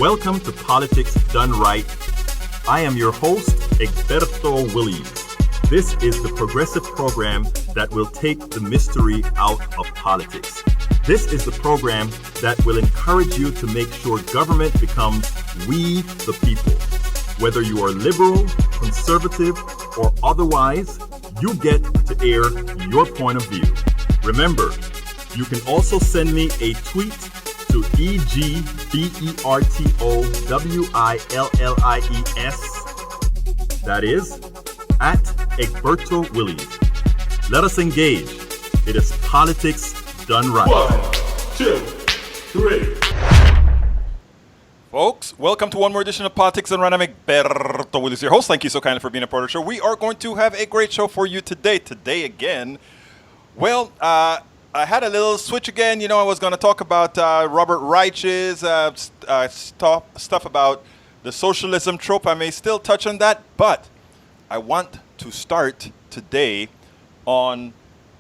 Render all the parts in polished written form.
Welcome to Politics Done Right. I am your host, Egberto Williams. This is the progressive program that will take the mystery out of politics. This is the program that will encourage you to make sure government becomes we the people. Whether you are liberal, conservative, or otherwise, you get to air your point of view. Remember, you can also send me a tweet to EGBERTOWILLIES. That is, at Egberto Williams. Let us engage. It is politics done right. 1, 2, 3. Folks, welcome to one more edition of Politics and Run. I'm Egberto Williams, your host. Thank you so kindly for being a part of the show. We are going to have a great show for you today. Today again, well, I had a little switch again. You know, I was going to talk about Robert Reich's stuff about the socialism trope. I may still touch on that, but I want to start today on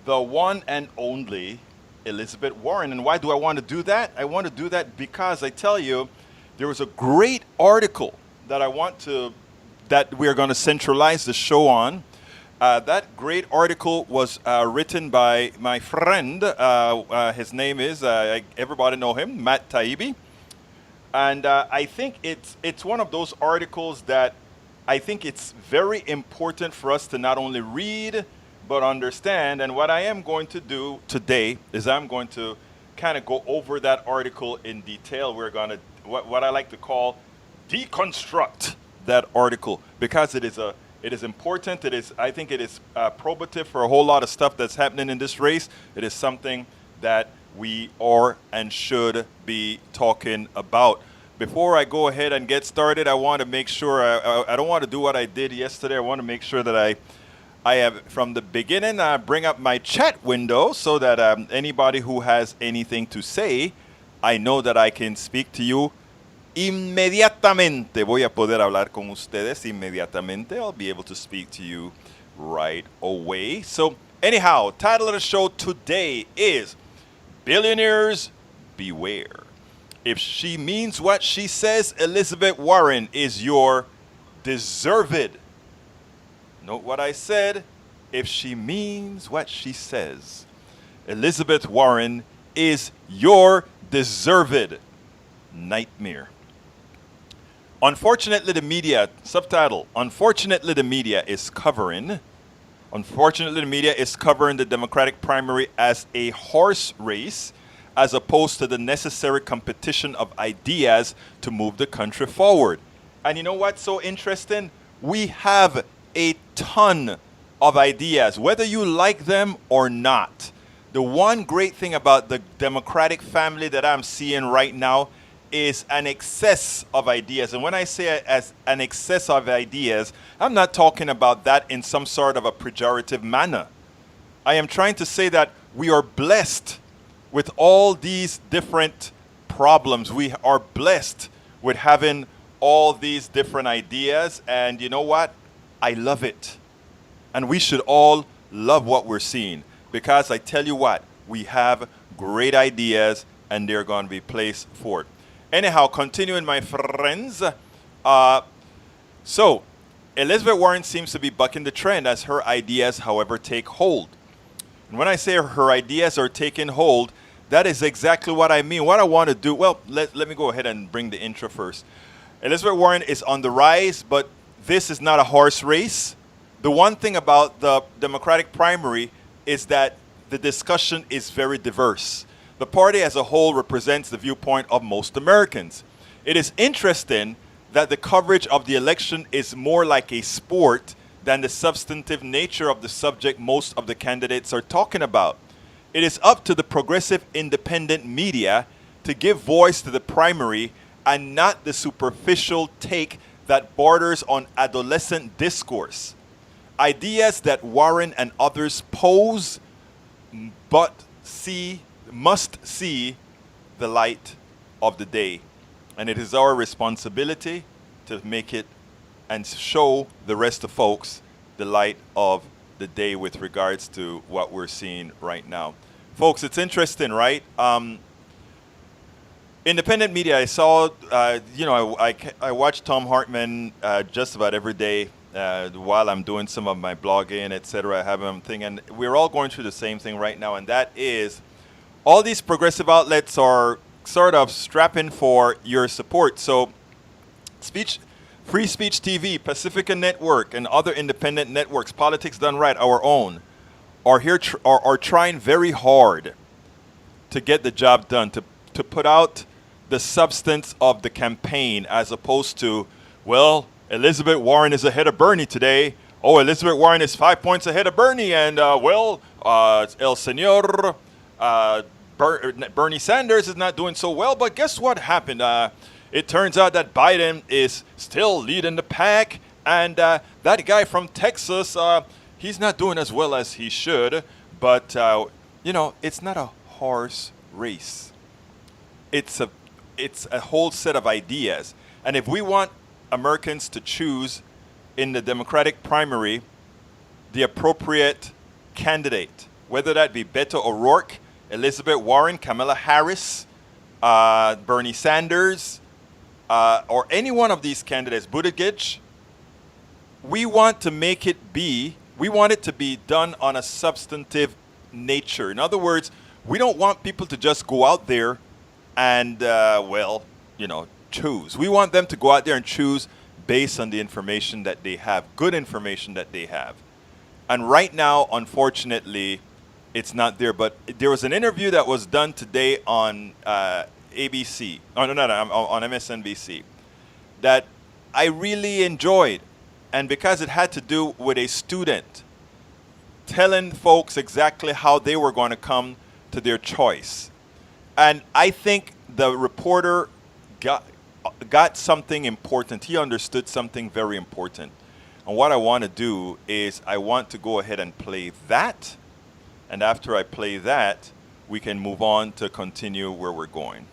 the one and only Elizabeth Warren. And why do I want to do that? I want to do that because I tell you, there was a great article that that we are going to centralize the show on. That great article was written by my friend. His name is, everybody know him, Matt Taibbi. And I think it's one of those articles that I think it's very important for us to not only read, but understand. And what I am going to do today is I'm going to kind of go over that article in detail. We're going to, what I like to call, deconstruct that article, because it is important. I think it is probative for a whole lot of stuff that's happening in this race. It is something that we are and should be talking about. Before I go ahead and get started, I want to make sure, I don't want to do what I did yesterday. I want to make sure that I have, from the beginning, bring up my chat window so that anybody who has anything to say, I know that I can speak to you inmediatamente. Voy a poder hablar con ustedes inmediatamente. I'll be able to speak to you right away. So anyhow, title of the show today is Billionaires Beware. If she means what she says, Elizabeth Warren is your deserved. Note what I said. If she means what she says, Elizabeth Warren is your deserved nightmare. Unfortunately, the media, subtitle, unfortunately the media is covering the Democratic primary as a horse race as opposed to the necessary competition of ideas to move the country forward. And you know what's so interesting? We have a ton of ideas, whether you like them or not. The one great thing about the Democratic family that I'm seeing right now is an excess of ideas. And when I say as an excess of ideas, I'm not talking about that in some sort of a pejorative manner. I am trying to say that we are blessed with all these different problems. We are blessed with having all these different ideas. And you know what? I love it. And we should all love what we're seeing, because I tell you what, we have great ideas and they're going to be placed forth. Anyhow, continuing, my friends. So, Elizabeth Warren seems to be bucking the trend as her ideas, however, take hold. And when I say her ideas are taking hold, that is exactly what I mean. What I want to do, well, let me go ahead and bring the intro first. Elizabeth Warren is on the rise, but this is not a horse race. The one thing about the Democratic primary is that the discussion is very diverse. The party as a whole represents the viewpoint of most Americans. It is interesting that the coverage of the election is more like a sport than the substantive nature of the subject most of the candidates are talking about. It is up to the progressive independent media to give voice to the primary and not the superficial take that borders on adolescent discourse. Ideas that Warren and others pose must see the light of the day. And it is our responsibility to make it and show the rest of folks the light of the day with regards to what we're seeing right now. Folks, it's interesting, right? independent media. I saw, I watch Tom Hartman just about every day while I'm doing some of my blogging, etc. I have him thing, and we're all going through the same thing right now, and that is all these progressive outlets are sort of strapping for your support. So, Free Speech TV, Pacifica Network, and other independent networks, Politics Done Right, our own, are trying very hard to get the job done, to put out the substance of the campaign, as opposed to, well, Elizabeth Warren is ahead of Bernie today. Oh, Elizabeth Warren is 5 points ahead of Bernie, and El Senor Bernie Sanders is not doing so well. But guess what happened? It turns out that Biden is still leading the pack, and that guy from Texas, he's not doing as well as he should. But it's not a horse race. It's a whole set of ideas, and if we want Americans to choose in the Democratic primary the appropriate candidate, whether that be Beto O'Rourke, Elizabeth Warren, Kamala Harris, Bernie Sanders, or any one of these candidates, Buttigieg, we want to we want it to be done on a substantive nature. In other words, we don't want people to just go out there and, choose. We want them to go out there and choose based on the information that they have, good information that they have. And right now, unfortunately, it's not there. But there was an interview that was done today on ABC, on MSNBC, that I really enjoyed. And because it had to do with a student telling folks exactly how they were going to come to their choice. And I think the reporter got something important. He understood something very important. And what I want to do is I want to go ahead and play that. And after I play that, we can move on to continue where we're going.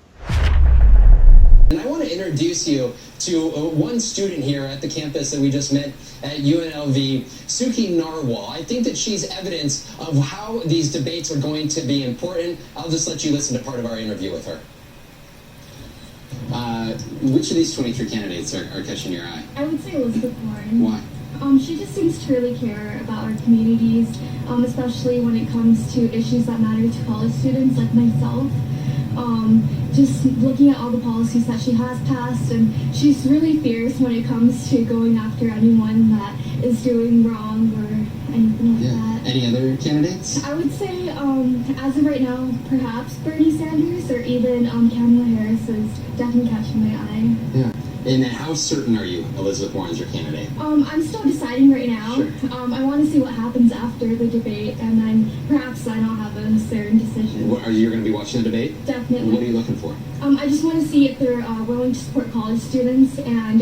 And I want to introduce you to one student here at the campus that we just met at UNLV, Suki Narwhal. I think that she's evidence of how these debates are going to be important. I'll just let you listen to part of our interview with her. Which of these 23 candidates are catching your eye? I would say Elizabeth Warren. Why? She just seems to really care about our communities, especially when it comes to issues that matter to college students like myself. Just looking at all the policies that she has passed, and she's really fierce when it comes to going after anyone that is doing wrong or anything like that. Any other candidates? I would say, as of right now, perhaps Bernie Sanders or even Kamala Harris is definitely catching my eye. Yeah. And how certain are you Elizabeth Warren's your candidate? I'm still deciding right now. Sure. I want to see what happens after the debate, and then perhaps I don't have a certain decision. Are you going to be watching the debate? Definitely. What are you looking for? I just want to see if they're willing to support college students and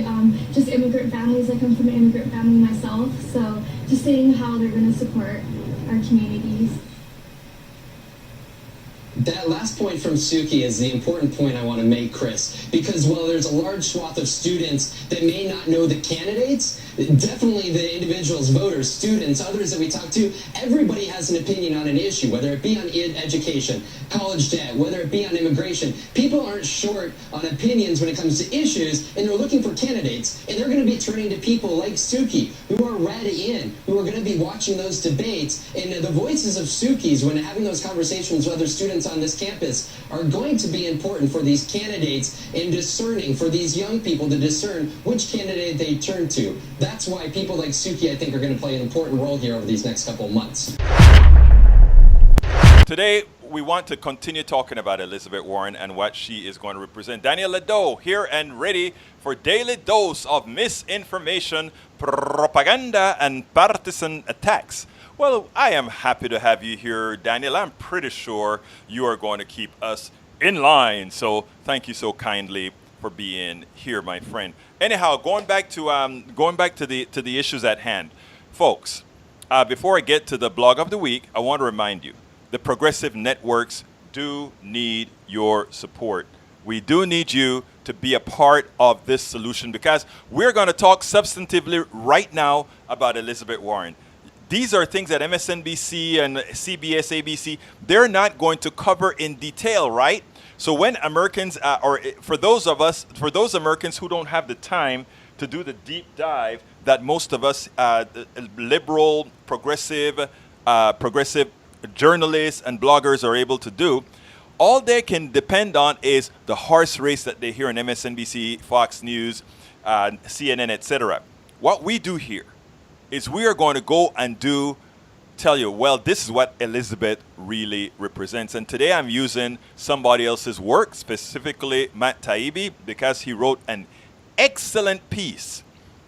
just immigrant families. I come from an immigrant family myself, so just seeing how they're going to support our communities. That last point from Suki is the important point I want to make, Chris, because while there's a large swath of students that may not know the candidates, definitely the individuals, voters, students, others that we talk to, everybody has an opinion on an issue, whether it be on education, college debt, whether it be on immigration. People aren't short on opinions when it comes to issues, and they're looking for candidates, and they're going to be turning to people like Suki, who are ready in, who are going to be watching those debates, and the voices of Suki's when having those conversations with other students on this campus are going to be important for these candidates in discerning, for these young people to discern which candidate they turn to. That's why people like Suki, I think, are going to play an important role here over these next couple of months. Today, we want to continue talking about Elizabeth Warren and what she is going to represent. Daniel Ledo here and ready for daily dose of misinformation, propaganda, and partisan attacks. Well, I am happy to have you here, Daniel. I'm pretty sure you are going to keep us in line. So thank you so kindly for being here, my friend. Anyhow, going back to the issues at hand, folks. Before I get to the blog of the week, I want to remind you, the progressive networks do need your support. We do need you to be a part of this solution because we're going to talk substantively right now about Elizabeth Warren. These are things that MSNBC and CBS, ABC, they're not going to cover in detail, right? So when Americans, for those Americans who don't have the time to do the deep dive that most of us, liberal, progressive journalists and bloggers are able to do, all they can depend on is the horse race that they hear on MSNBC, Fox News, CNN, etc. What we do here is we are going to go and tell you, well, this is what Elizabeth really represents. And today I'm using somebody else's work, specifically Matt Taibbi, because he wrote an excellent piece.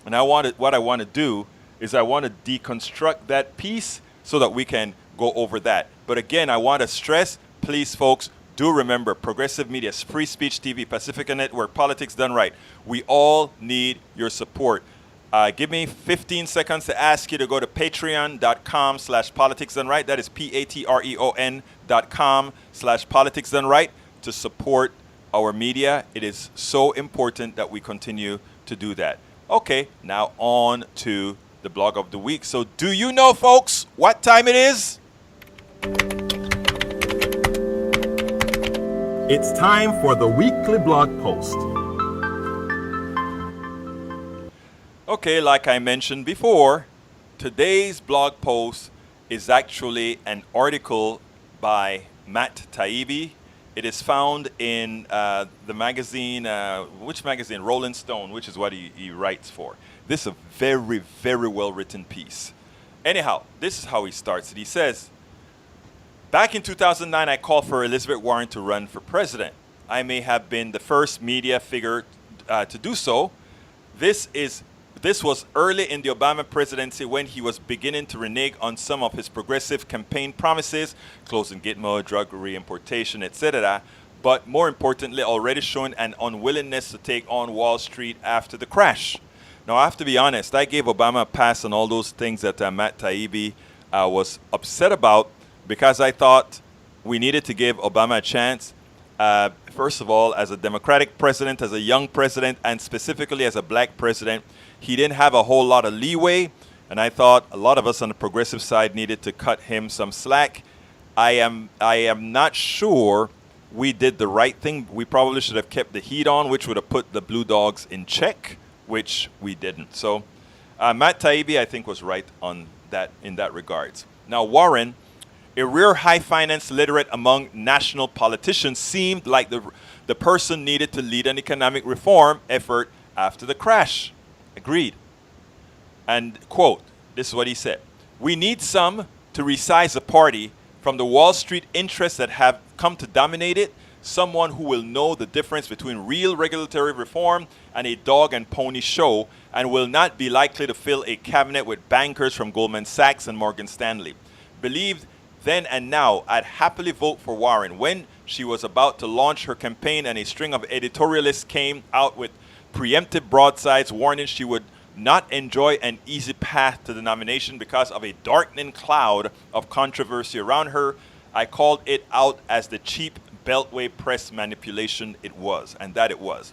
And what I want to do is I want to deconstruct that piece so that we can go over that. But again, I want to stress, please, folks, do remember, progressive media, free speech TV, Pacifica Network, Politics Done Right. We all need your support. Give me 15 seconds to ask you to go to patreon.com/politicsdoneright. That is patreon.com/politicsdoneright to support our media. It is so important that we continue to do that. Okay, now on to the blog of the week. So do you know, folks, what time it is? It's time for the weekly blog post. Okay, like I mentioned before, today's blog post is actually an article by Matt Taibbi. It is found in the magazine, which magazine? Rolling Stone, which is what he writes for. This is a very, very well-written piece. Anyhow, this is how he starts it. He says, back in 2009, I called for Elizabeth Warren to run for president. I may have been the first media figure to do so. This was early in the Obama presidency when he was beginning to renege on some of his progressive campaign promises, closing Gitmo, drug reimportation, etc., but more importantly, already showing an unwillingness to take on Wall Street after the crash. Now, I have to be honest, I gave Obama a pass on all those things that Matt Taibbi was upset about because I thought we needed to give Obama a chance. First of all, as a Democratic president, as a young president, and specifically as a black president, he didn't have a whole lot of leeway, and I thought a lot of us on the progressive side needed to cut him some slack. I am not sure we did the right thing. We probably should have kept the heat on, which would have put the Blue Dogs in check, which we didn't. So Matt Taibbi, I think, was right on that in that regards. Now, Warren, a rare high finance literate among national politicians, seemed like the person needed to lead an economic reform effort after the crash. Agreed. And quote, this is what he said. We need some to resize the party from the Wall Street interests that have come to dominate it, someone who will know the difference between real regulatory reform and a dog and pony show, and will not be likely to fill a cabinet with bankers from Goldman Sachs and Morgan Stanley. Believed then and now, I'd happily vote for Warren. When she was about to launch her campaign and a string of editorialists came out with preemptive broadsides warning she would not enjoy an easy path to the nomination because of a darkening cloud of controversy around her, I called it out as the cheap Beltway press manipulation it was, and that it was.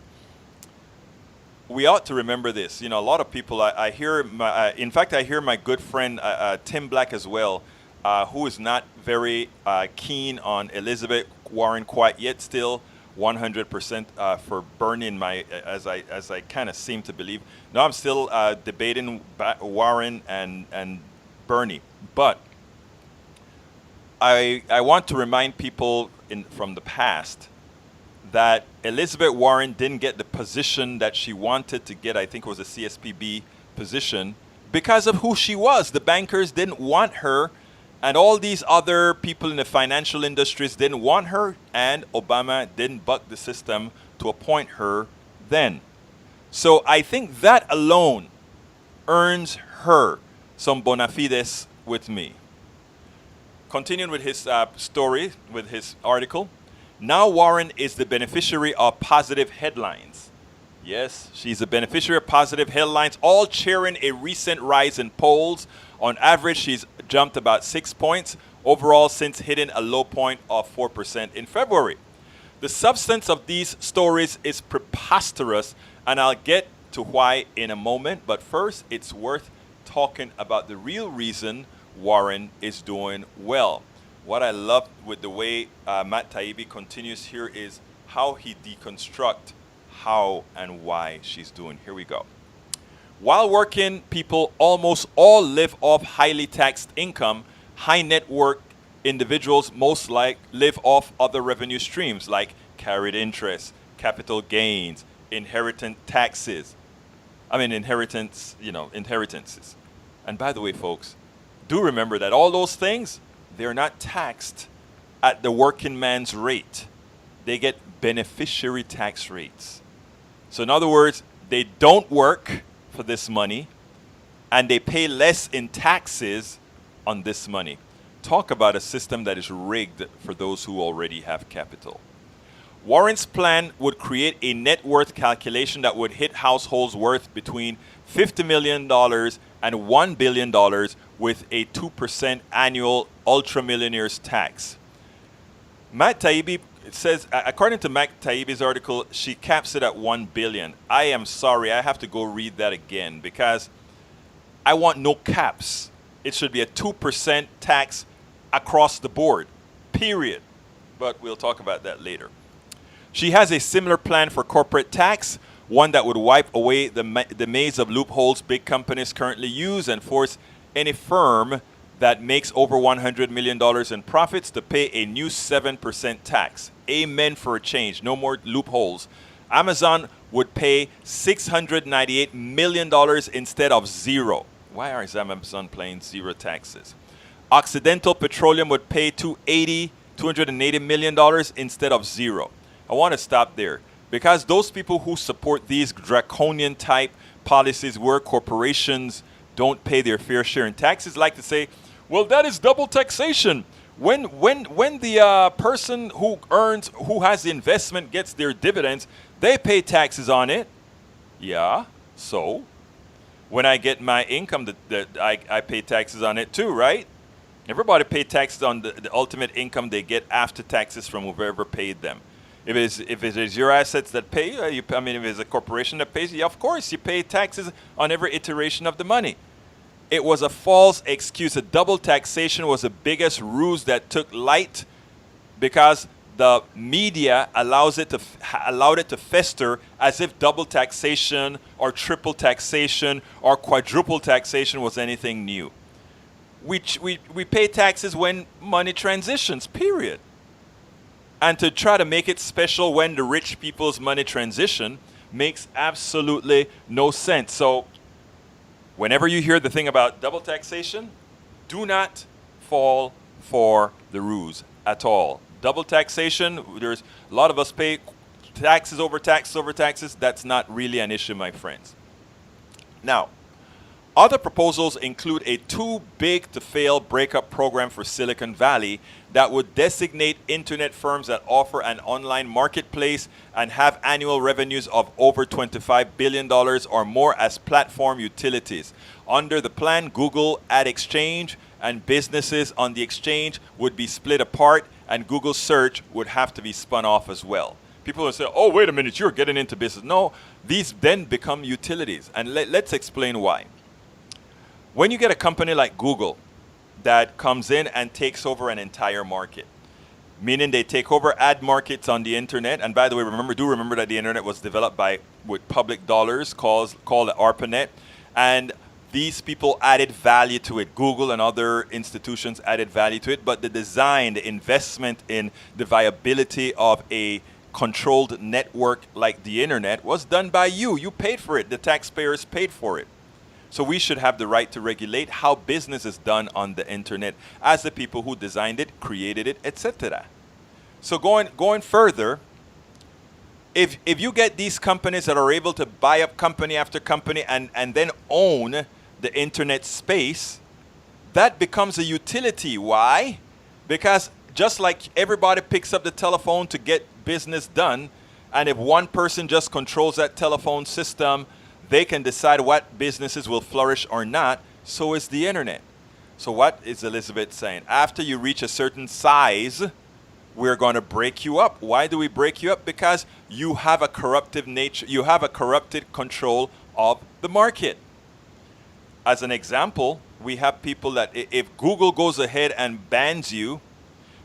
We ought to remember this. You know, a lot of people, I hear, in fact, I hear my good friend Tim Black as well, who is not very keen on Elizabeth Warren quite yet, still 100% for Bernie, as I kind of seem to believe. No, I'm still debating Warren and Bernie, but I want to remind people from the past that Elizabeth Warren didn't get the position that she wanted to get. I think it was a CSPB position because of who she was. The bankers didn't want her, and all these other people in the financial industries didn't want her, and Obama didn't buck the system to appoint her then. So I think that alone earns her some bona fides with me. Continuing with his story, with his article, now Warren is the beneficiary of positive headlines. Yes, she's a beneficiary of positive headlines, all cheering a recent rise in polls. On average, she's jumped about 6 points overall since hitting a low point of 4% in February. The substance of these stories is preposterous, and I'll get to why in a moment. But first, it's worth talking about the real reason Warren is doing well. What I love with the way Matt Taibbi continues here is how he deconstruct how and why she's doing. Here we go. While working, people almost all live off highly taxed income. High net worth individuals most like live off other revenue streams like carried interest, capital gains, inheritance taxes. Inheritances. And by the way, folks, do remember that all those things, they're not taxed at the working man's rate. They get beneficiary tax rates. So in other words, they don't work for this money and they pay less in taxes on this money. Talk about a system that is rigged for those who already have capital. Warren's plan would create a net worth calculation that would hit households worth between $50 million and $1 billion with a 2% annual ultra-millionaires tax. Matt Taibbi says, according to Matt Taibbi's article, she caps it at $1 billion. I am sorry, I have to go read that again because I want no caps. It should be a 2% tax across the board, period. But we'll talk about that later. She has a similar plan for corporate tax, one that would wipe away the maze of loopholes big companies currently use and force any firm that makes over $100 million in profits to pay a new 7% tax. Amen for a change. No more loopholes. Amazon would pay $698 million instead of zero. Why is Amazon paying zero taxes? Occidental Petroleum would pay $280 million instead of zero. I want to stop there because those people who support these draconian type policies where corporations don't pay their fair share in taxes like to say, well, that is double taxation. When the person who has the investment gets their dividends, they pay taxes on it. Yeah, so when I get my income, I pay taxes on it too, right? Everybody pay taxes on the ultimate income they get after taxes from whoever paid them. If it is your assets that pay, if it's a corporation that pays you, of course you pay taxes on every iteration of the money. It was a false excuse. A double taxation was the biggest ruse that took light because the media allowed it to fester as if double taxation or triple taxation or quadruple taxation was anything new. We pay taxes when money transitions, period. And to try to make it special when the rich people's money transition makes absolutely no sense. So whenever you hear the thing about double taxation, do not fall for the ruse at all. Double taxation, there's a lot of us pay taxes over taxes over taxes. That's not really an issue, my friends. Now, other proposals include a too-big-to-fail breakup program for Silicon Valley that would designate internet firms that offer an online marketplace and have annual revenues of over $25 billion or more as platform utilities. Under the plan, Google Ad Exchange and businesses on the exchange would be split apart, and Google Search would have to be spun off as well. People will say, oh, wait a minute, you're getting into business. No, these then become utilities, and let's explain why. When you get a company like Google that comes in and takes over an entire market, meaning they take over ad markets on the internet, and by the way, remember that the internet was developed with public dollars called the ARPANET, and these people added value to it. Google and other institutions added value to it, but the design, the investment in the viability of a controlled network like the internet was done by you. You paid for it. The taxpayers paid for it. So we should have the right to regulate how business is done on the internet as the people who designed it, created it, etc. So going further, if you get these companies that are able to buy up company after company and then own the internet space, that becomes a utility. Why? Because just like everybody picks up the telephone to get business done, and if one person just controls that telephone system, they can decide what businesses will flourish or not. So is the internet. So what is Elizabeth saying? After you reach a certain size, we're going to break you up. Why do we break you up? Because you have a corruptive nature. You have a corrupted control of the market. As an example, we have people that if Google goes ahead and bans you,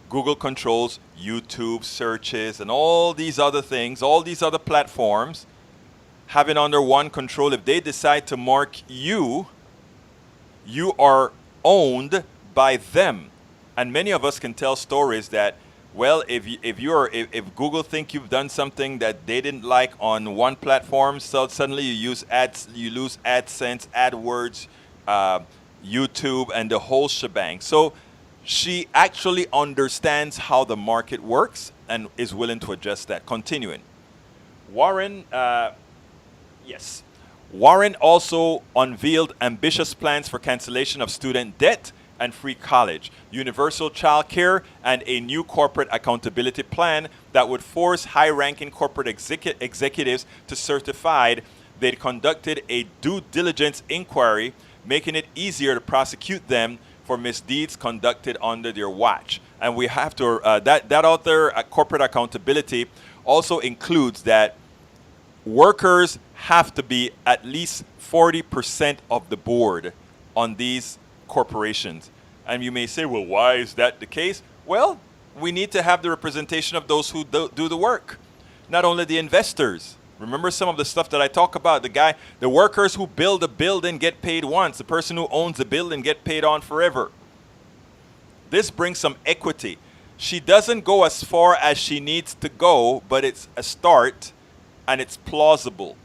Google controls YouTube searches and all these other things, all these other platforms, having under one control. If they decide to mark you, you are owned by them. And many of us can tell stories that, well, if Google think you've done something that they didn't like on one platform, so suddenly you lose AdSense, AdWords, YouTube, and the whole shebang. So she actually understands how the market works and is willing to adjust that. Continuing. Warren also unveiled ambitious plans for cancellation of student debt and free college, universal child care, and a new corporate accountability plan that would force high-ranking corporate executives to certify they'd conducted a due diligence inquiry, making it easier to prosecute them for misdeeds conducted under their watch. And we have to, that other corporate accountability also includes that workers have to be at least 40% of the board on these corporations. And you may say, well, why is that the case? Well, we need to have the representation of those who do the work, not only the investors. Remember some of the stuff that I talk about, the workers who build a building get paid once, the person who owns the building get paid on forever. This brings some equity. She doesn't go as far as she needs to go, but it's a start and it's plausible.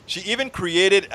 She even created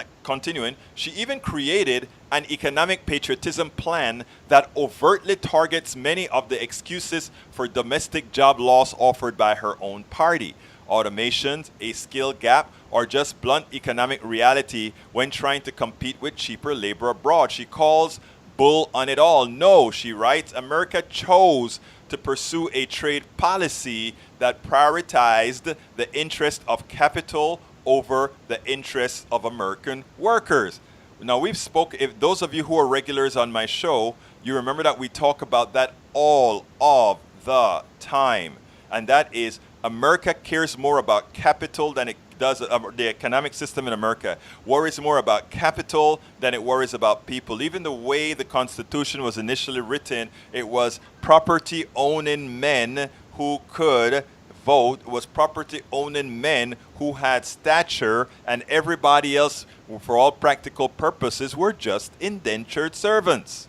an economic patriotism plan that overtly targets many of the excuses for domestic job loss offered by her own party. Automations, a skill gap, or just blunt economic reality when trying to compete with cheaper labor abroad. She calls bull on it all. No, she writes, America chose to pursue a trade policy that prioritized the interest of capital over the interests of American workers. Now, if those of you who are regulars on my show, you remember that we talk about that all of the time. And that is, America cares more about capital than it does, the economic system in America worries more about capital than it worries about people. Even the way the Constitution was initially written, it was property-owning men who could vote, was property-owning men who had stature, and everybody else, for all practical purposes, were just indentured servants.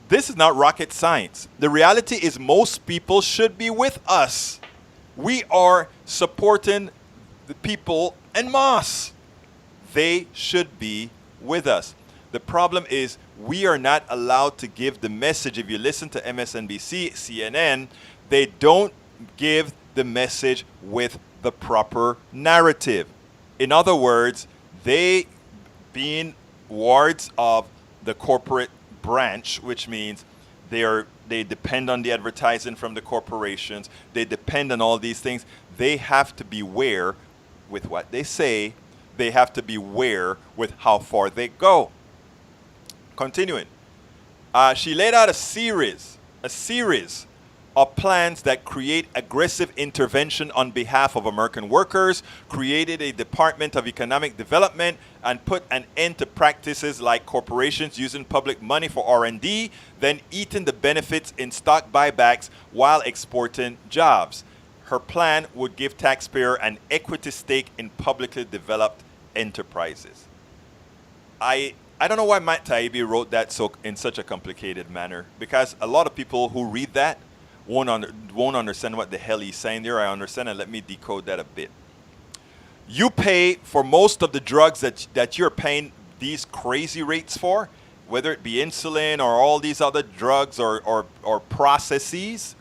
This is not rocket science. The reality is most people should be with us. We are supporting the people en masse. They should be with us. The problem is we are not allowed to give the message. If you listen to MSNBC, CNN, they don't give the message with the proper narrative. In other words, they, being wards of the corporate branch, which means they depend on the advertising from the corporations, they depend on all these things, they have to beware with what they say, they have to beware with how far they go. Continuing, she laid out a series of plans that create aggressive intervention on behalf of American workers, created a Department of Economic Development, and put an end to practices like corporations using public money for R&D, then eating the benefits in stock buybacks while exporting jobs. Her plan would give taxpayer an equity stake in publicly developed enterprises. I don't know why Matt Taibbi wrote that in such a complicated manner, because a lot of people who read that won't understand what the hell he's saying there. I understand, and let me decode that a bit. You pay for most of the drugs that you're paying these crazy rates for, whether it be insulin or all these other drugs or processes.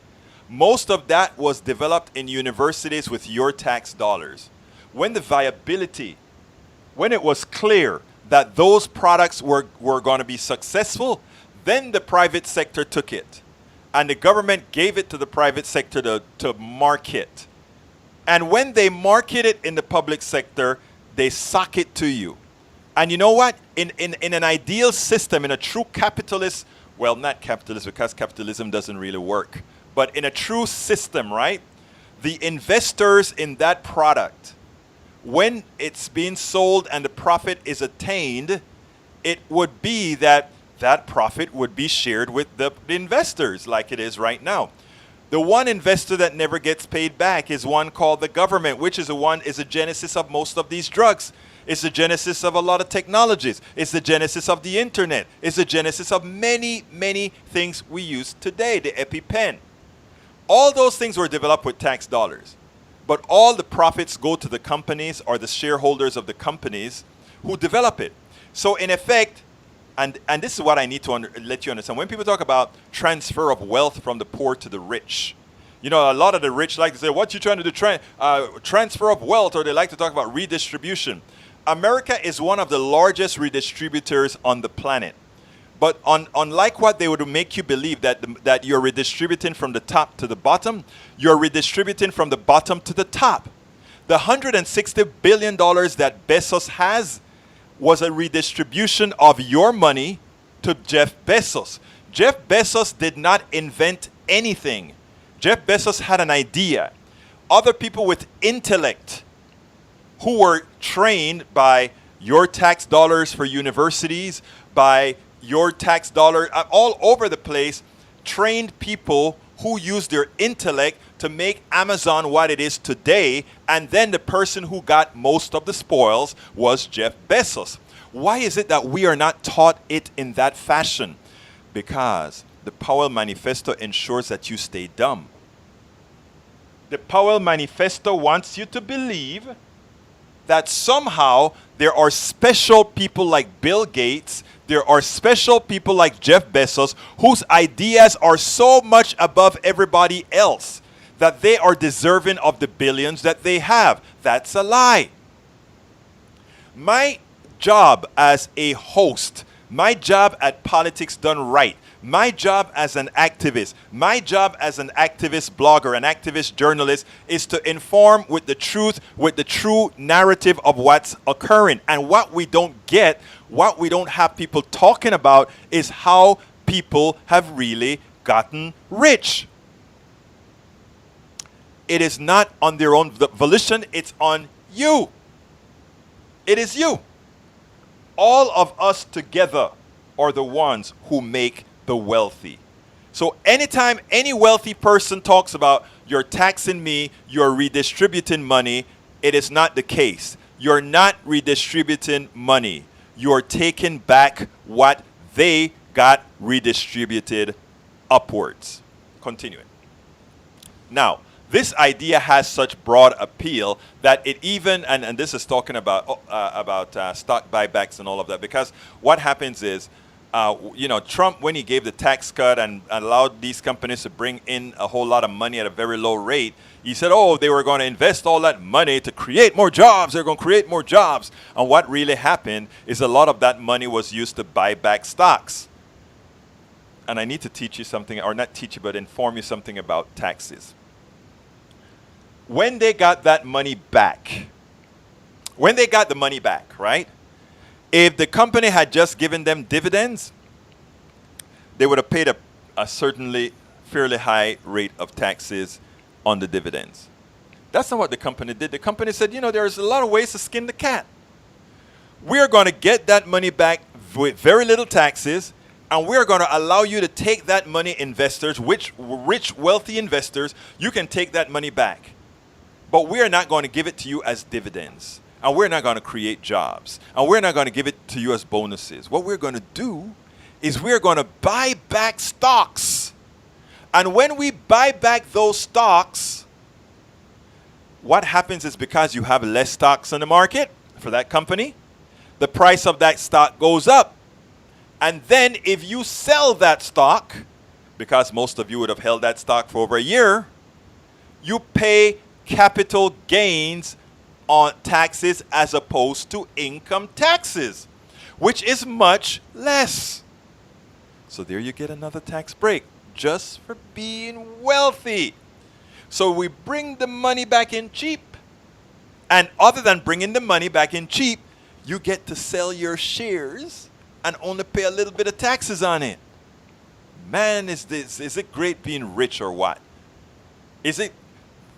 Most of that was developed in universities with your tax dollars. When it was clear that those products were going to be successful, then the private sector took it. And the government gave it to the private sector to market. And when they market it in the public sector, they sock it to you. And you know what? In an ideal system, in a true capitalist, well, not capitalist because capitalism doesn't really work, but in a true system, right? The investors in that product, when it's being sold and the profit is attained, it would be that that profit would be shared with the investors like it is right now. The one investor that never gets paid back is one called the government, which is a genesis of most of these drugs. It's the genesis of a lot of technologies. It's the genesis of the internet. It's the genesis of many, many things we use today, the EpiPen. All those things were developed with tax dollars. But all the profits go to the companies or the shareholders of the companies who develop it. So in effect, and this is what I need to let you understand. When people talk about transfer of wealth from the poor to the rich, you know, a lot of the rich like to say, what you trying to do, transfer of wealth, or they like to talk about redistribution. America is one of the largest redistributors on the planet. But unlike what they would make you believe that you're redistributing from the top to the bottom, you're redistributing from the bottom to the top. The $160 billion that Bezos has was a redistribution of your money to Jeff Bezos. Jeff Bezos did not invent anything. Jeff Bezos had an idea. Other people with intellect who were trained by your tax dollars for universities, by your tax dollar, all over the place, trained people who used their intellect to make Amazon what it is today, and then the person who got most of the spoils was Jeff Bezos. Why is it that we are not taught it in that fashion? Because the Powell Manifesto ensures that you stay dumb. The Powell Manifesto wants you to believe that somehow there are special people like Bill Gates, there are special people like Jeff Bezos whose ideas are so much above everybody else that they are deserving of the billions that they have. That's a lie. My job as a host, my job at Politics Done Right, my job as an activist, my job as an activist blogger, an activist journalist is to inform with the truth, with the true narrative of what's occurring. And what we don't get, what we don't have people talking about is how people have really gotten rich. It is not on their own volition, it's on you. It is you. All of us together are the ones who make the wealthy. So anytime any wealthy person talks about you're taxing me, you're redistributing money, it is not the case. You're not redistributing money. You're taking back what they got redistributed upwards. Continuing. Now, this idea has such broad appeal that it even, and this is talking about stock buybacks and all of that, because what happens is, Trump, when he gave the tax cut and allowed these companies to bring in a whole lot of money at a very low rate, he said, they were going to invest all that money to create more jobs. They're going to create more jobs. And what really happened is a lot of that money was used to buy back stocks. And I need to teach you something, or not teach you, but inform you something about taxes. When they got that money back, right? If the company had just given them dividends, they would have paid a certainly fairly high rate of taxes on the dividends. That's not what the company did. The company said, there's a lot of ways to skin the cat. We're going to get that money back with very little taxes, and we're going to allow you to take that money, investors, rich, wealthy investors, you can take that money back. But we are not going to give it to you as dividends. And we're not going to create jobs. And we're not going to give it to you as bonuses. What we're going to do is we're going to buy back stocks. And when we buy back those stocks, what happens is because you have less stocks in the market for that company, the price of that stock goes up. And then if you sell that stock, because most of you would have held that stock for over a year, you pay capital gains on taxes as opposed to income taxes, which is much less. So there you get another tax break just for being wealthy. So we bring the money back in cheap. And other than bringing the money back in cheap, you get to sell your shares and only pay a little bit of taxes on it. Man, is it great being rich or what? Is it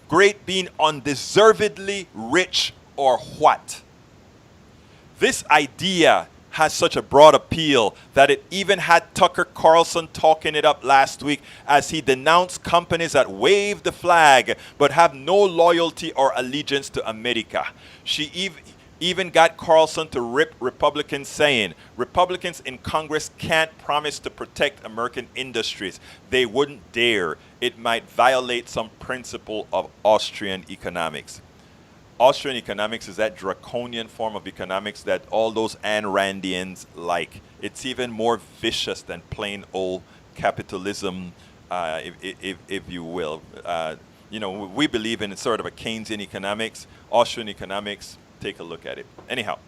great being undeservedly rich or what? This idea has such a broad appeal that it even had Tucker Carlson talking it up last week as he denounced companies that wave the flag but have no loyalty or allegiance to America. She even got Carlson to rip Republicans, saying Republicans in Congress can't promise to protect American industries. They wouldn't dare. It might violate some principle of Austrian economics. Austrian economics is that draconian form of economics that all those Ayn Randians like. It's even more vicious than plain old capitalism, if you will. We believe in sort of a Keynesian economics. Austrian economics, take a look at it. Anyhow,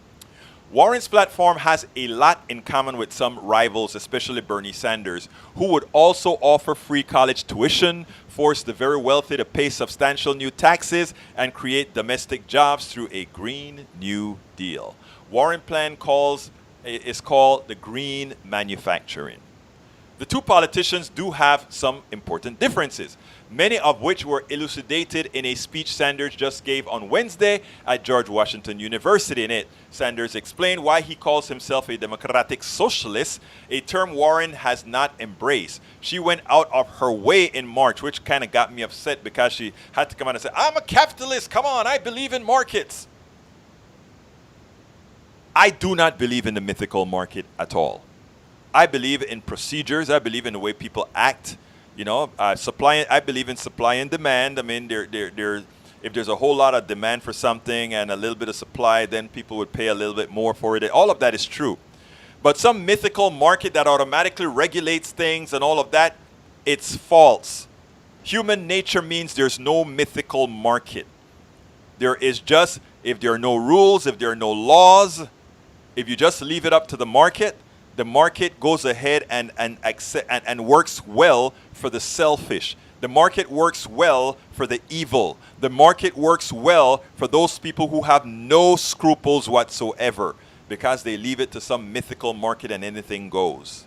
Warren's platform has a lot in common with some rivals, especially Bernie Sanders, who would also offer free college tuition, force the very wealthy to pay substantial new taxes, and create domestic jobs through a Green New Deal. Warren's plan is called the Green Manufacturing. The two politicians do have some important differences, many of which were elucidated in a speech Sanders just gave on Wednesday at George Washington University. In it, Sanders explained why he calls himself a democratic socialist, a term Warren has not embraced. She went out of her way in March, which kind of got me upset because she had to come out and say, I'm a capitalist, come on, I believe in markets. I do not believe in the mythical market at all. I believe in procedures. I believe in the way people act. I believe in supply and demand. I mean, if there's a whole lot of demand for something and a little bit of supply, then people would pay a little bit more for it. All of that is true. But some mythical market that automatically regulates things and all of that, it's false. Human nature means there's no mythical market. There is just, if there are no rules, if there are no laws, if you just leave it up to the market goes ahead and works well for the selfish. The market works well for the evil. The market works well for those people who have no scruples whatsoever because they leave it to some mythical market and anything goes.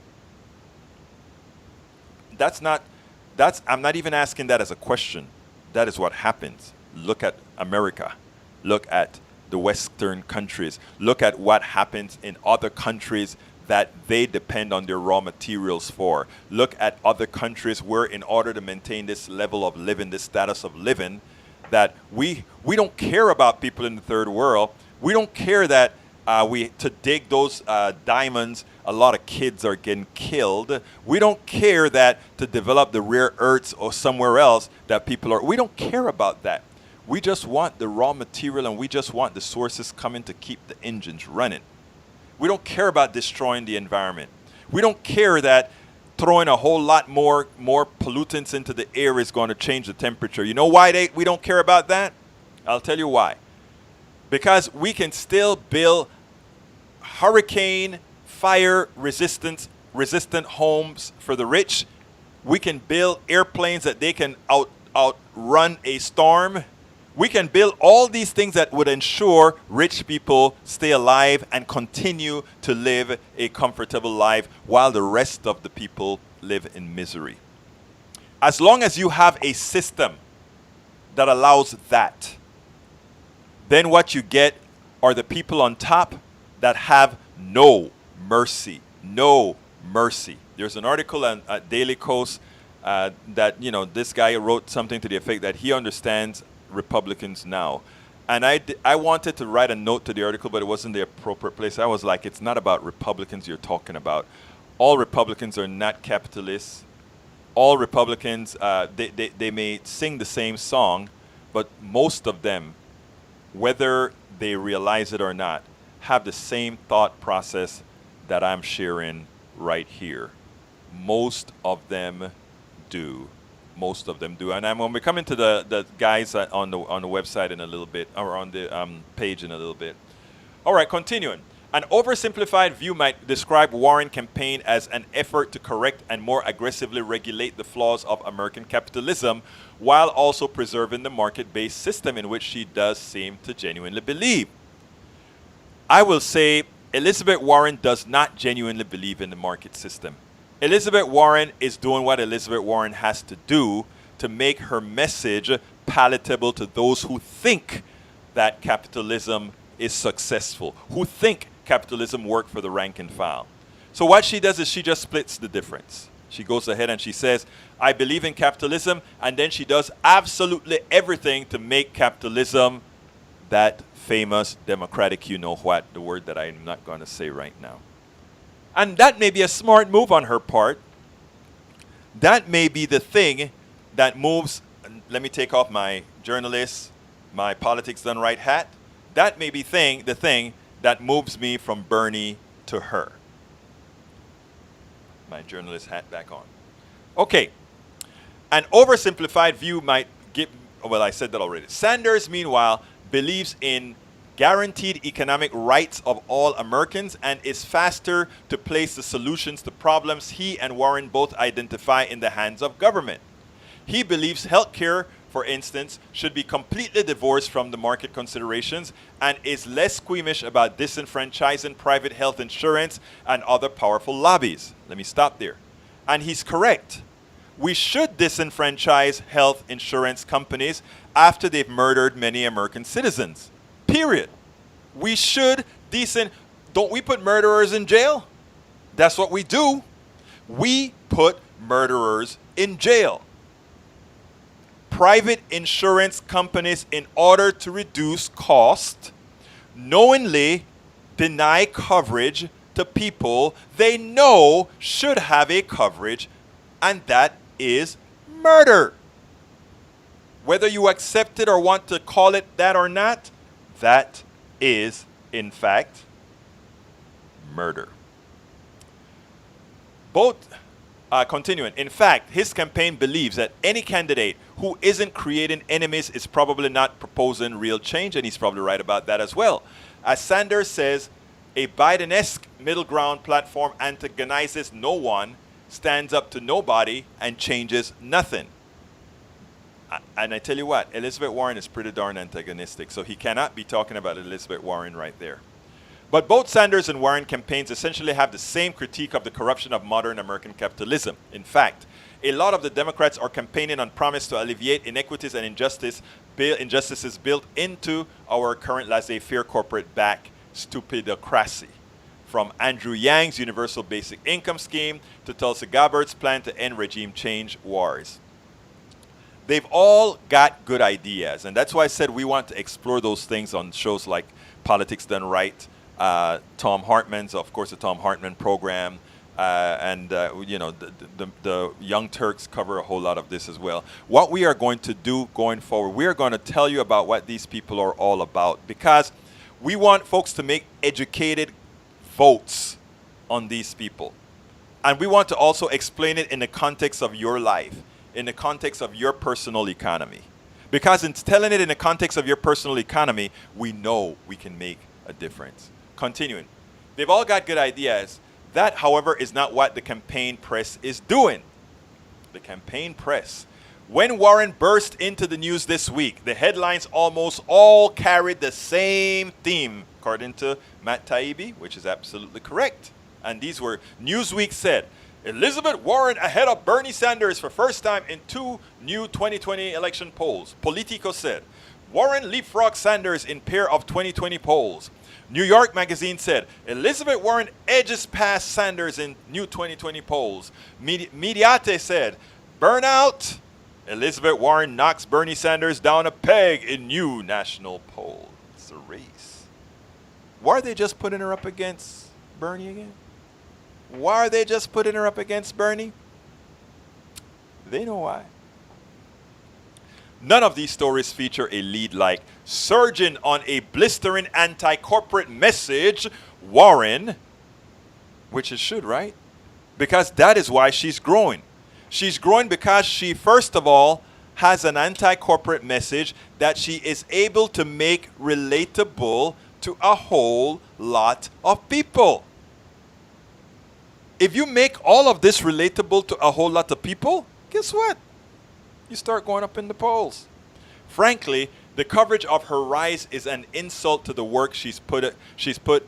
I'm not even asking that as a question. That is what happens. Look at America. Look at the Western countries. Look at what happens in other countries that they depend on their raw materials for. Look at other countries where in order to maintain this level of living, this status of living, that we don't care about people in the third world. We don't care that to dig those diamonds, a lot of kids are getting killed. We don't care that to develop the rare earths or somewhere else that we don't care about that. We just want the raw material and we just want the sources coming to keep the engines running. We don't care about destroying the environment. We don't care that throwing a whole lot more pollutants into the air is going to change the temperature. You know why we don't care about that? I'll tell you why. Because we can still build hurricane, fire resistant homes for the rich. We can build airplanes that they can outrun a storm. We can build all these things that would ensure rich people stay alive and continue to live a comfortable life while the rest of the people live in misery. As long as you have a system that allows that, then what you get are the people on top that have no mercy. No mercy. There's an article at Daily Kos that, this guy wrote something to the effect that he understands Republicans now. And I wanted to write a note to the article, but it wasn't the appropriate place. I was like, it's not about Republicans you're talking about. All Republicans are not capitalists. All Republicans, they may sing the same song, but most of them, whether they realize it or not, have the same thought process that I'm sharing right here. Most of them do. Most of them do. And I'm going to be coming to the guys on the website in a little bit, or on the page in a little bit. All right, continuing. An oversimplified view might describe Warren's campaign as an effort to correct and more aggressively regulate the flaws of American capitalism while also preserving the market-based system in which she does seem to genuinely believe. I will say Elizabeth Warren does not genuinely believe in the market system. Elizabeth Warren is doing what Elizabeth Warren has to do to make her message palatable to those who think that capitalism is successful, who think capitalism work for the rank and file. So what she does is she just splits the difference. She goes ahead and she says, I believe in capitalism, and then she does absolutely everything to make capitalism that famous democratic you know what, the word that I'm not going to say right now. And that may be a smart move on her part. That may be the thing that moves, let me take off my journalist, my politics done right hat. That may be the thing that moves me from Bernie to her. My journalist hat back on. Okay. An oversimplified view might give, well, I said that already. Sanders, meanwhile, believes in guaranteed economic rights of all Americans and is faster to place the solutions to problems he and Warren both identify in the hands of government. He believes healthcare, for instance, should be completely divorced from the market considerations and is less squeamish about disenfranchising private health insurance and other powerful lobbies. Let me stop there. And he's correct. We should disenfranchise health insurance companies after they've murdered many American citizens. Period. We should don't we put murderers in jail? That's what we do. We put murderers in jail. Private insurance companies, in order to reduce cost, knowingly deny coverage to people they know should have a coverage, and that is murder. Whether you accept it or want to call it that or not, that is, in fact, murder. Continuing, in fact, his campaign believes that any candidate who isn't creating enemies is probably not proposing real change, and he's probably right about that as well. As Sanders says, a Biden-esque middle ground platform antagonizes no one, stands up to nobody, and changes nothing. And I tell you what, Elizabeth Warren is pretty darn antagonistic, so he cannot be talking about Elizabeth Warren right there. But both Sanders and Warren campaigns essentially have the same critique of the corruption of modern American capitalism. In fact, a lot of the Democrats are campaigning on promise to alleviate inequities and injustices built into our current laissez-faire corporate-backed stupidocracy. From Andrew Yang's universal basic income scheme to Tulsi Gabbard's plan to end regime change wars. They've all got good ideas, and that's why I said we want to explore those things on shows like Politics Done Right, Tom Hartman's, of course, the Tom Hartman program, and the Young Turks cover a whole lot of this as well. What we are going to do going forward, we are going to tell you about what these people are all about, because we want folks to make educated votes on these people. And we want to also explain it in the context of your life, in the context of your personal economy. Because in telling it in the context of your personal economy, we know we can make a difference. Continuing. They've all got good ideas. That, however, is not what the campaign press is doing. The campaign press. When Warren burst into the news this week, the headlines almost all carried the same theme, according to Matt Taibbi, which is absolutely correct. And these were, Newsweek said, Elizabeth Warren ahead of Bernie Sanders for first time in 2 new 2020 election polls. Politico said, Warren leapfrogs Sanders in pair of 2020 polls. New York Magazine said, Elizabeth Warren edges past Sanders in new 2020 polls. Mediate said, burnout, Elizabeth Warren knocks Bernie Sanders down a peg in new national poll. It's a race. Why are they just putting her up against Bernie again? Why are they just putting her up against Bernie? They know why. None of these stories feature a lead like surging on a blistering anti-corporate message, Warren, which it should, right? Because that is why she's growing. She's growing because she, first of all, has an anti-corporate message that she is able to make relatable to a whole lot of people. If you make all of this relatable to a whole lot of people, guess what? You start going up in the polls. Frankly, the coverage of her rise is an insult to the work she's put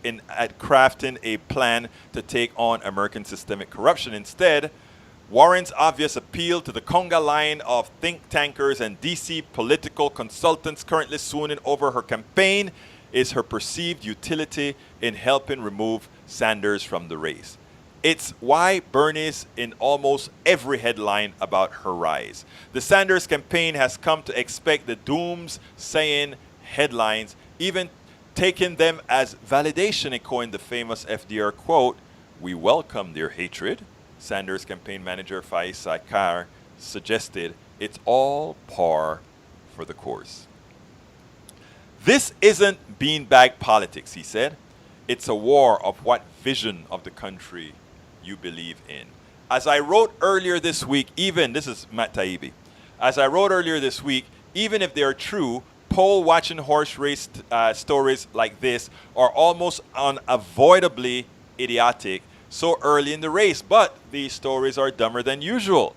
in at crafting a plan to take on American systemic corruption. Instead, Warren's obvious appeal to the conga line of think tankers and DC political consultants currently swooning over her campaign is her perceived utility in helping remove Sanders from the race. It's why Bernie's in almost every headline about her rise. The Sanders campaign has come to expect the doomsaying headlines, even taking them as validation, echoing the famous FDR quote, "We welcome their hatred." Sanders campaign manager Faiz Saikar suggested it's all par for the course. This isn't beanbag politics, he said. It's a war of what vision of the country you believe in. As I wrote earlier this week, this is Matt Taibbi. As I wrote earlier this week, even if they are true, poll watching horse race stories like this are almost unavoidably idiotic so early in the race. But these stories are dumber than usual.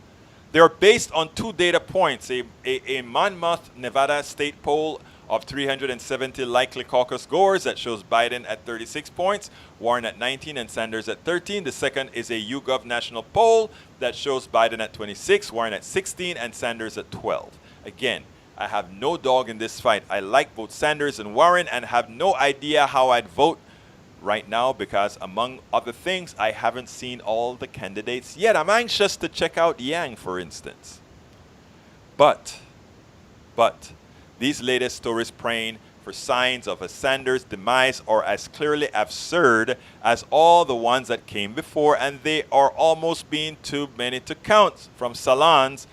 They are based on two data points, a Monmouth, Nevada state poll of 370 likely caucus goers that shows Biden at 36 points, Warren at 19, and Sanders at 13. The second is a YouGov national poll that shows Biden at 26, Warren at 16, and Sanders at 12. Again, I have no dog in this fight. I like both Sanders and Warren and have no idea how I'd vote right now because, among other things, I haven't seen all the candidates yet. I'm anxious to check out Yang, for instance. But these latest stories praying for signs of a Sanders demise are as clearly absurd as all the ones that came before, and they are almost being too many to count. From Salons,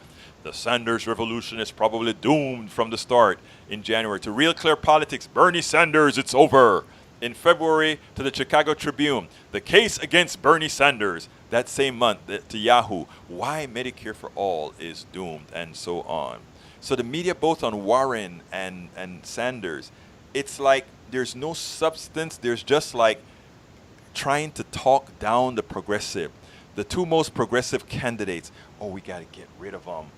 the Sanders revolution is probably doomed from the start in January, to Real Clear Politics, Bernie Sanders, it's over. In February, to the Chicago Tribune, the case against Bernie Sanders. That same month, to Yahoo, why Medicare for All is doomed, and so on. So the media, both on Warren and Sanders, it's like there's no substance. There's just like trying to talk down the progressive. The two most progressive candidates, oh, we got to get rid of them.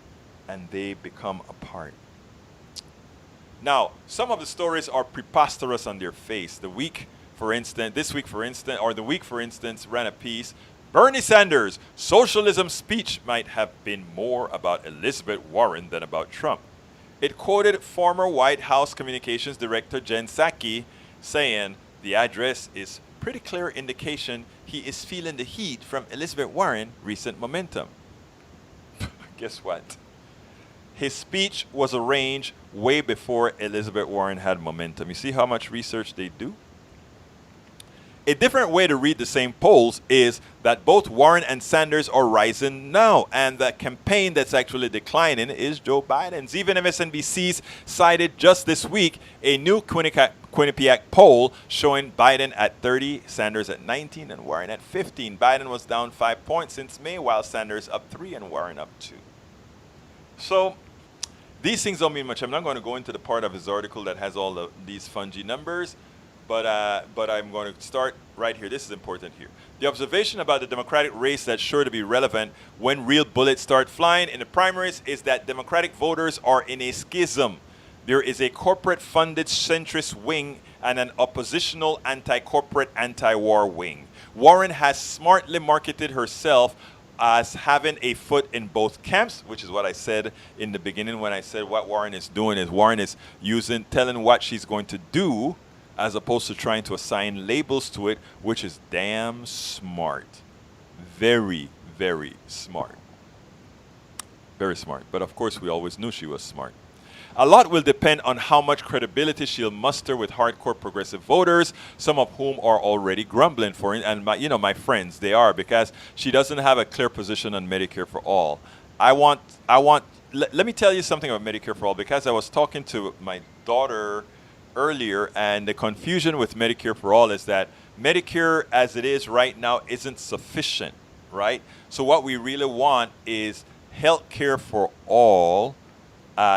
And they become a part. Now, some of the stories are preposterous on their face. The week, for instance, ran a piece. Bernie Sanders' socialism speech might have been more about Elizabeth Warren than about Trump. It quoted former White House Communications Director Jen Psaki saying, the address is pretty clear indication he is feeling the heat from Elizabeth Warren's recent momentum. Guess what? His speech was arranged way before Elizabeth Warren had momentum. You see how much research they do? A different way to read the same polls is that both Warren and Sanders are rising now, and the campaign that's actually declining is Joe Biden's. Even MSNBC's cited just this week a new Quinnipiac poll showing Biden at 30, Sanders at 19, and Warren at 15. Biden was down 5 points since May, while Sanders up 3 and Warren up 2. So these things don't mean much. I'm not going to go into the part of his article that has all these fungy numbers. But I'm going to start right here. This is important here. The observation about the Democratic race that's sure to be relevant when real bullets start flying in the primaries is that Democratic voters are in a schism. There is a corporate-funded centrist wing and an oppositional anti-corporate, anti-war wing. Warren has smartly marketed herself as having a foot in both camps, which is what I said in the beginning when I said what Warren is doing is Warren is telling what she's going to do, as opposed to trying to assign labels to it, which is damn smart. Very, very smart. Very smart. But of course, we always knew she was smart. A lot will depend on how much credibility she'll muster with hardcore progressive voters, some of whom are already grumbling for it. And my friends, they are, because she doesn't have a clear position on Medicare for all. Let me tell you something about Medicare for all, because I was talking to my daughter earlier, and the confusion with Medicare for all is that Medicare as it is right now isn't sufficient, right? So what we really want is health care for all.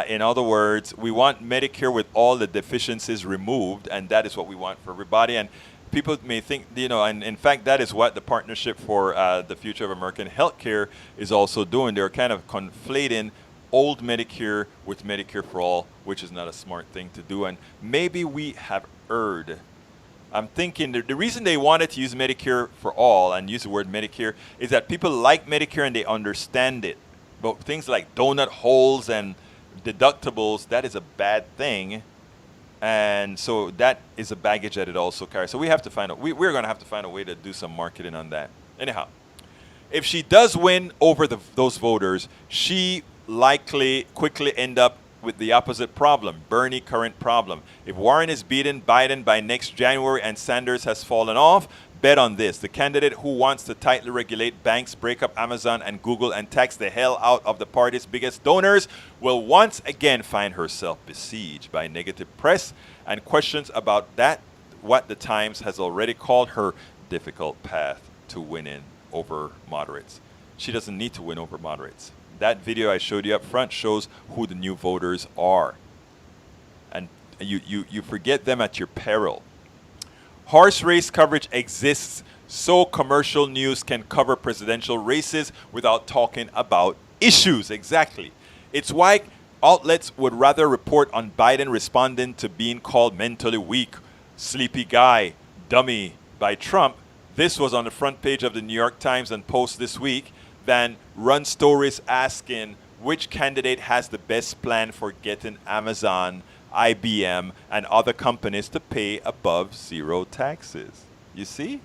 In other words, we want Medicare with all the deficiencies removed, and that is what we want for everybody. And people may think, and in fact, that is what the Partnership for the Future of American Healthcare is also doing. They're kind of conflating old Medicare with Medicare for all, which is not a smart thing to do. And maybe we have erred. I'm thinking the reason they wanted to use Medicare for all and use the word Medicare is that people like Medicare and they understand it. But things like donut holes and deductibles, that is a bad thing And so that is a baggage that it also carries. So we have to find out. We're going to have to find a way to do some marketing on that. Anyhow, if she does win over those voters, she likely quickly end up with the opposite problem, Bernie current problem. If Warren is beaten Biden by next January and Sanders has fallen off, bet on this. The candidate who wants to tightly regulate banks, break up Amazon and Google, and tax the hell out of the party's biggest donors will once again find herself besieged by negative press and questions about what the Times has already called her difficult path to winning over moderates. She doesn't need to win over moderates. That video I showed you up front shows who the new voters are. And you forget them at your peril. Horse race coverage exists so commercial news can cover presidential races without talking about issues. Exactly. It's why outlets would rather report on Biden responding to being called mentally weak, sleepy guy, dummy by Trump. This was on the front page of the New York Times and Post this week, than run stories asking which candidate has the best plan for getting Amazon, IBM, and other companies to pay above zero taxes. You see?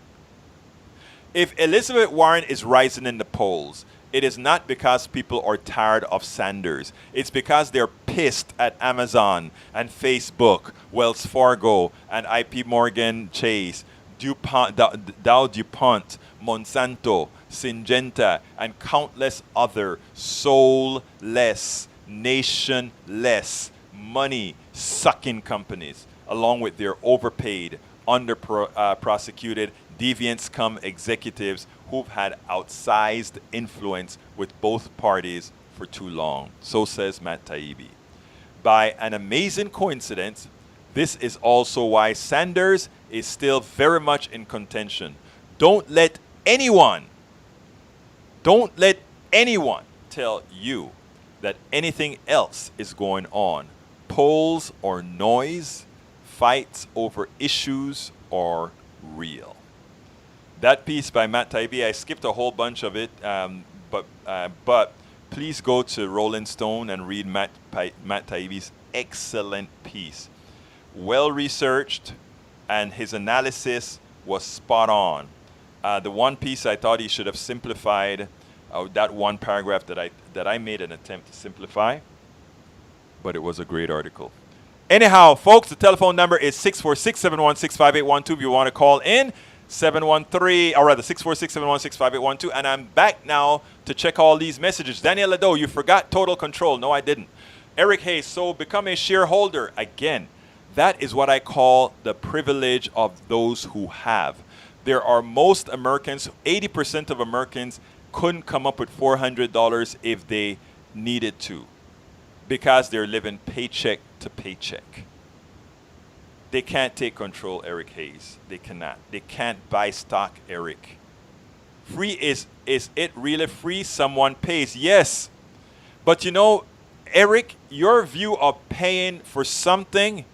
If Elizabeth Warren is rising in the polls, it is not because people are tired of Sanders. It's because they're pissed at Amazon and Facebook, Wells Fargo, and IP Morgan Chase, Dow DuPont, Monsanto, Syngenta, and countless other soulless, nationless, money-sucking companies, along with their overpaid, under-prosecuted, deviant scum executives who've had outsized influence with both parties for too long. So says Matt Taibbi. By an amazing coincidence, this is also why Sanders is still very much in contention. Don't let anyone tell you that anything else is going on. Polls or noise, fights over issues are real. That piece by Matt Taibbi, I skipped a whole bunch of it, but please go to Rolling Stone and read Matt Taibbi's excellent piece. Well researched, and his analysis was spot on. The one piece I thought he should have simplified, that one paragraph that I made an attempt to simplify, but it was a great article. Anyhow, folks, the telephone number is 646-716-5812 if you want to call in. 646-716-5812, and I'm back now to check all these messages. Daniel Lado, you forgot total control. No, I didn't. Eric Hayes, so become a shareholder. Again, that is what I call the privilege of those who have. There are most Americans, 80% of Americans couldn't come up with $400 if they needed to, because they're living paycheck to paycheck. They can't take control, Eric Hayes. They cannot. They can't buy stock, Eric. Free is it really free? Someone pays. Yes. But you know, Eric, your view of paying for something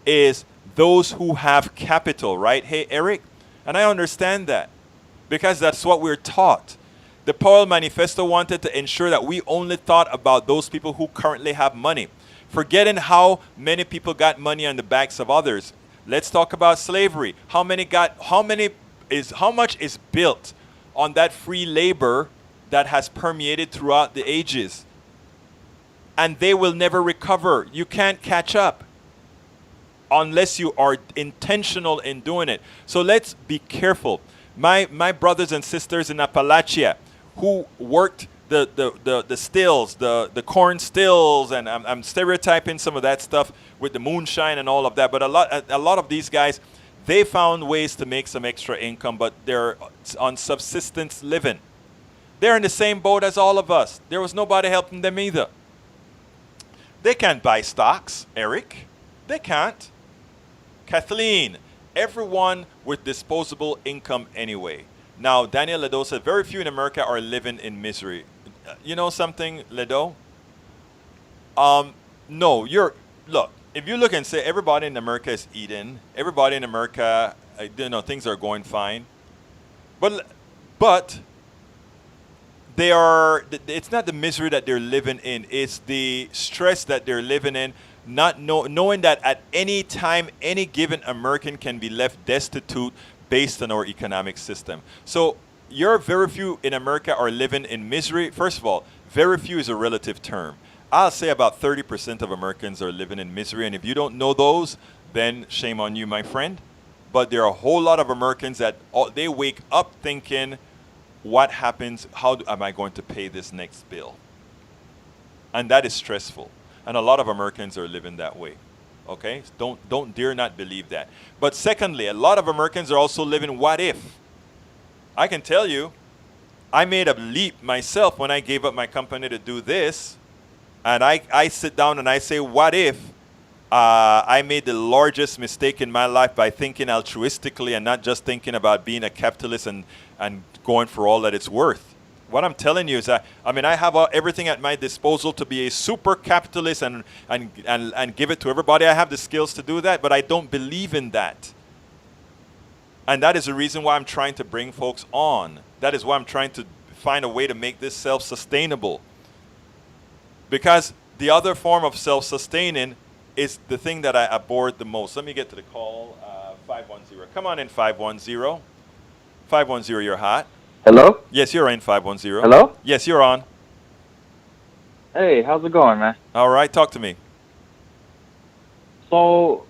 is those who have capital, right? Hey, Eric? And I understand that because that's what we're taught. The Powell Manifesto wanted to ensure that we only thought about those people who currently have money, forgetting how many people got money on the backs of others. Let's talk about slavery. How much is built on that free labor that has permeated throughout the ages? And they will never recover. You can't catch up unless you are intentional in doing it. So let's be careful. My brothers and sisters in Appalachia who worked the stills, the corn stills, and I'm stereotyping some of that stuff with the moonshine and all of that. But a lot of these guys, they found ways to make some extra income, but they're on subsistence living. They're in the same boat as all of us. There was nobody helping them either. They can't buy stocks, Eric. They can't. Kathleen, everyone with disposable income anyway. Now, Daniel Ledo said, very few in America are living in misery. You know something, Ledo? No, look, if you look and say everybody in America is eating, everybody in America, things are going fine. But it's not the misery that they're living in, it's the stress that they're living in knowing that at any time, any given American can be left destitute based on our economic system. So very few in America are living in misery. First of all, very few is a relative term. I'll say about 30% of Americans are living in misery. And if you don't know those, then shame on you, my friend. But there are a whole lot of Americans that they wake up thinking, what happens? How am I going to pay this next bill? And that is stressful. And a lot of Americans are living that way. Okay? Don't dare not believe that. But secondly, a lot of Americans are also living what if. I can tell you, I made a leap myself when I gave up my company to do this. And I sit down and I say, what if I made the largest mistake in my life by thinking altruistically and not just thinking about being a capitalist and going for all that it's worth? What I'm telling you is that, I have everything at my disposal to be a super capitalist and give it to everybody. I have the skills to do that, but I don't believe in that. And that is the reason why I'm trying to bring folks on. That is why I'm trying to find a way to make this self-sustainable. Because the other form of self-sustaining is the thing that I abhor the most. Let me get to the call. 510. Come on in, 510. 510, you're hot. Hello? Yes, you're in, 510. Hello? Yes, you're on. Hey, how's it going, man? All right, talk to me. So,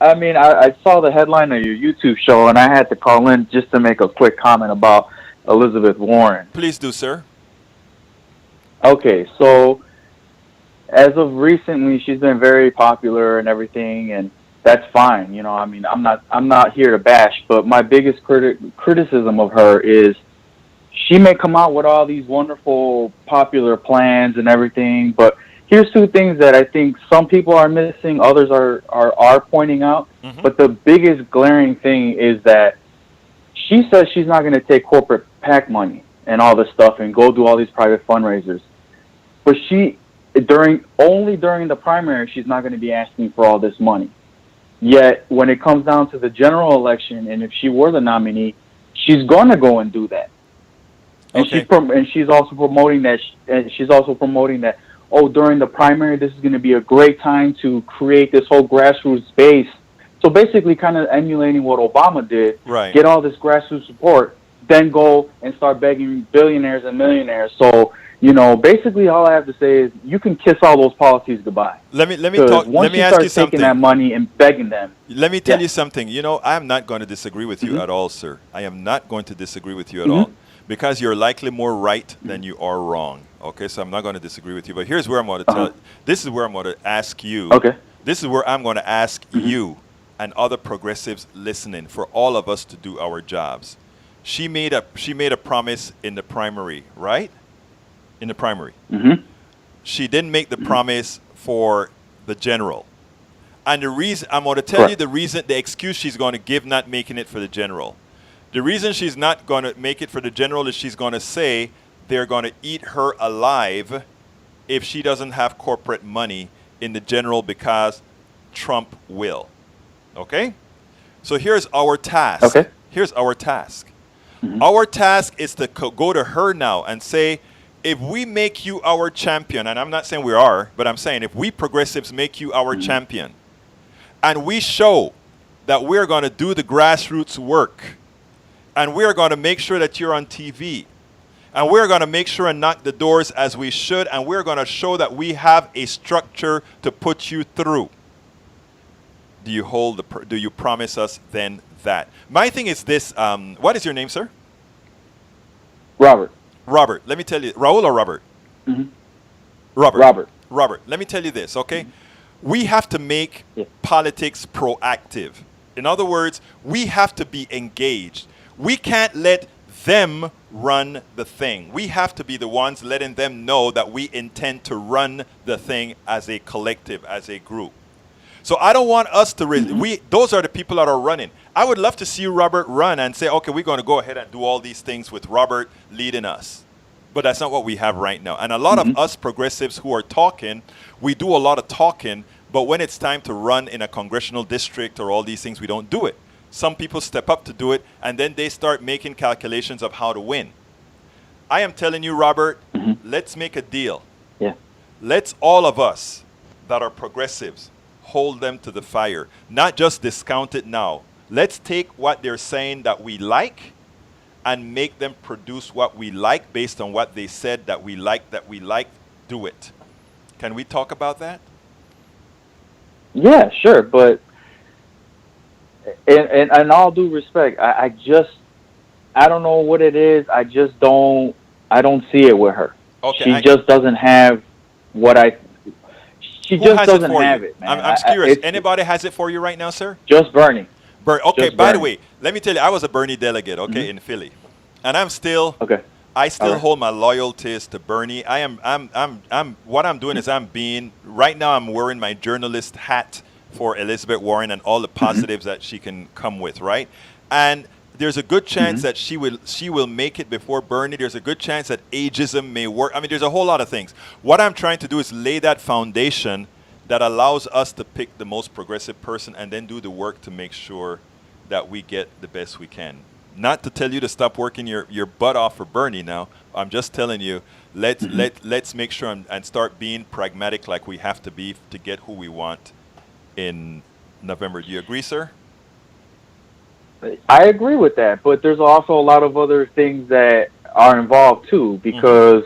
I saw the headline of your YouTube show, and I had to call in just to make a quick comment about Elizabeth Warren. Please do, sir. Okay, so as of recently, she's been very popular and everything, and that's fine. I'm not here to bash, but my biggest criticism of her is she may come out with all these wonderful popular plans and everything, but here's two things that I think some people are missing, others are pointing out. Mm-hmm. But the biggest glaring thing is that she says she's not going to take corporate PAC money and all this stuff and go do all these private fundraisers. But only during the primary, she's not going to be asking for all this money. Yet, when it comes down to the general election, and if she were the nominee, she's going to go and do that. And Okay. she's also promoting that. During the primary, this is going to be a great time to create this whole grassroots base. So basically, kind of emulating what Obama did. Right. Get all this grassroots support, then go and start begging billionaires and millionaires. So, basically, all I have to say is you can kiss all those policies goodbye. Let me Once ask you you start something. taking that money and begging them. Let me tell Yeah. you something. I am not going to disagree with you at all, sir. I am not going to disagree with you at Mhm. all. Because you're likely more right than you are wrong. Okay, so I'm not going to disagree with you. But here's where I'm going to tell. This is where I'm going to ask you. Okay. This is where I'm going to ask you and other progressives listening for all of us to do our jobs. She made a promise in the primary, right? In the primary. Mm-hmm. She didn't make the promise for the general. And the reason I'm going to tell you the excuse she's going to give not making it for the general. The reason she's not going to make it for the general is she's going to say they're going to eat her alive if she doesn't have corporate money in the general because Trump will. Okay? So here's our task. Okay. Here's our task. Mm-hmm. Our task is to go to her now and say, if we make you our champion, and I'm not saying we are, but I'm saying if we progressives make you our champion, and we show that we're going to do the grassroots work, and we're going to make sure that you're on TV, and we're going to make sure and knock the doors as we should, and we're going to show that we have a structure to put you through. Do you promise us then that? My thing is this, what is your name, sir? Robert. Robert, let me tell you, Raul or Robert? Mm-hmm. Robert, let me tell you this, okay? We have to make politics proactive. In other words, we have to be engaged. We can't let them run the thing. We have to be the ones letting them know that we intend to run the thing as a collective, as a group. So I don't want us to, those are the people that are running. I would love to see Robert run and say, okay, we're going to go ahead and do all these things with Robert leading us. But that's not what we have right now. And a lot of us progressives who are talking, we do a lot of talking, but when it's time to run in a congressional district or all these things, we don't do it. Some people step up to do it, and then they start making calculations of how to win. I am telling you, Robert, let's make a deal. Yeah. Let's all of us that are progressives. Hold them to the fire. Not just discount it now. Let's take what they're saying that we like and make them produce what we like based on what they said that we like, do it. Can we talk about that? Yeah, sure, but in all due respect, I don't know what it is. I don't see it with her. Okay, she just doesn't have what she who just has doesn't it for have you? it, man. I'm curious. Anybody has it for you right now, sir? Just Bernie. Okay, Just by the Bernie. way, let me tell you, I was a Bernie delegate, okay, in Philly. And I still All right. hold my loyalties to Bernie. What I'm doing is right now I'm wearing my journalist hat for Elizabeth Warren and all the positives that she can come with, right? And there's a good chance that she will make it before Bernie. There's a good chance that ageism may work. I mean, there's a whole lot of things. What I'm trying to do is lay that foundation that allows us to pick the most progressive person and then do the work to make sure that we get the best we can. Not to tell you to stop working your butt off for Bernie now. I'm just telling you, let's make sure and start being pragmatic like we have to be to get who we want in November. Do you agree, sir? I agree with that, but there's also a lot of other things that are involved too, because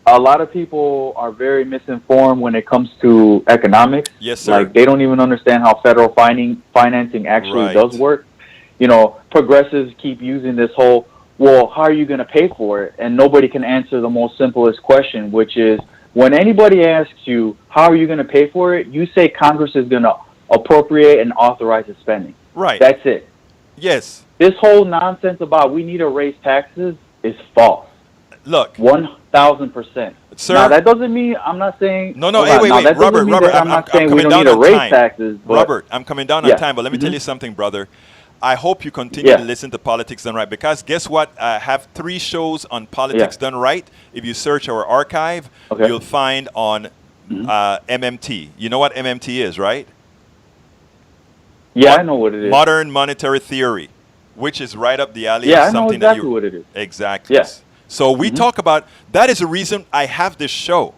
a lot of people are very misinformed when it comes to economics. Yes, sir. Like, they don't even understand how federal financing actually does work. You know, progressives keep using this whole, well, how are you going to pay for it? And nobody can answer the most simplest question, which is, when anybody asks you, how are you going to pay for it? You say Congress is going to appropriate and authorize the spending. Right. That's it. Yes. This whole nonsense about we need to raise taxes is false. Look. 1,000%. Sir. Now, that doesn't mean, I'm not saying... No, wait. Robert, I'm not saying we don't need to raise taxes. But Robert, I'm coming down on time, but let me tell you something, brother. I hope you continue to listen to Politics Done Right, because guess what? I have 3 shows on Politics Done Right. If you search our archive, you'll find on MMT. You know what MMT is, right? Yeah, I know what it is. Modern Monetary Theory, which is right up the alley of something I know exactly what it is. Exactly. Yes. So we talk about, that is the reason I have this show,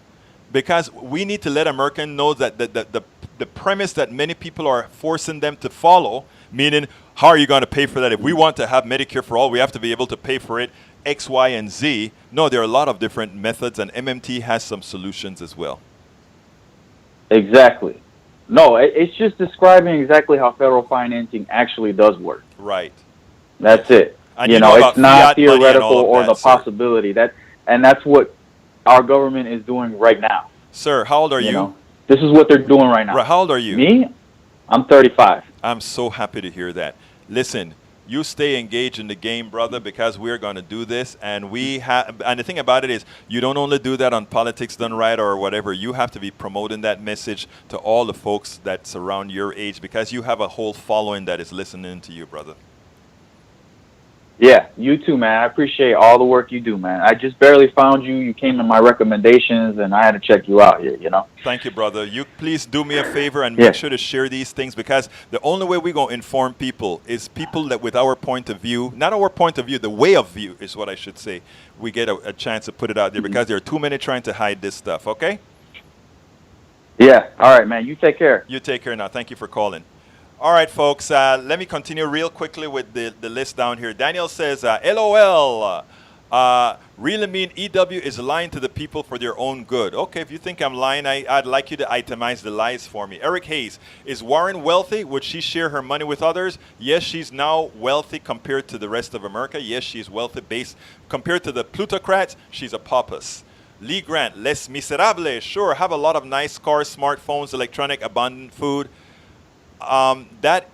because we need to let Americans know that the premise that many people are forcing them to follow, meaning, how are you going to pay for that? If we want to have Medicare for all, we have to be able to pay for it X, Y, and Z. No, there are a lot of different methods, and MMT has some solutions as well. Exactly. No, it's just describing exactly how federal financing actually does work. Right. That's it. And you know, it's not theoretical or that, the possibility. That's what our government is doing right now. Sir, how old are you? Know? This is what they're doing right now. Right, how old are you? Me? I'm 35. I'm so happy to hear that. Listen, you stay engaged in the game, brother, because we're going to do this. And and the thing about it is, you don't only do that on Politics Done Right or whatever. You have to be promoting that message to all the folks that's around your age, because you have a whole following that is listening to you, brother. Yeah, you too, man. I appreciate all the work you do, man. I just barely found you. You came in my recommendations, and I had to check you out here, you know? Thank you, brother. You please do me a favor and make sure to share these things, because the only way we're going to inform people is people that with our point of view, not our point of view, the way of view is what I should say, we get a chance to put it out there, because there are too many trying to hide this stuff, okay? Yeah. All right, man. You take care. You take care now. Thank you for calling. All right, folks, let me continue real quickly with the list down here. Daniel says, LOL, really mean EW is lying to the people for their own good. Okay, if you think I'm lying, I'd like you to itemize the lies for me. Eric Hayes, is Warren wealthy? Would she share her money with others? Yes, she's now wealthy compared to the rest of America. Yes, she's wealthy based compared to the plutocrats. She's a paupus. Lee Grant, les miserables, sure, have a lot of nice cars, smartphones, electronic, abundant food. That's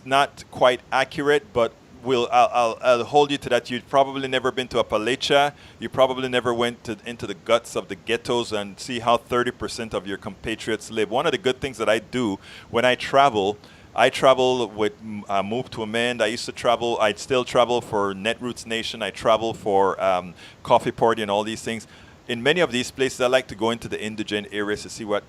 not quite accurate, but I'll hold you to that. You've probably never been to Appalachia. You probably never went into the guts of the ghettos and see how 30% of your compatriots live. One of the good things that I do when I travel with Move to Amend. I still travel for Netroots Nation. I travel for Coffee Party and all these things. in many of these places, I like to go into the indigent areas to see what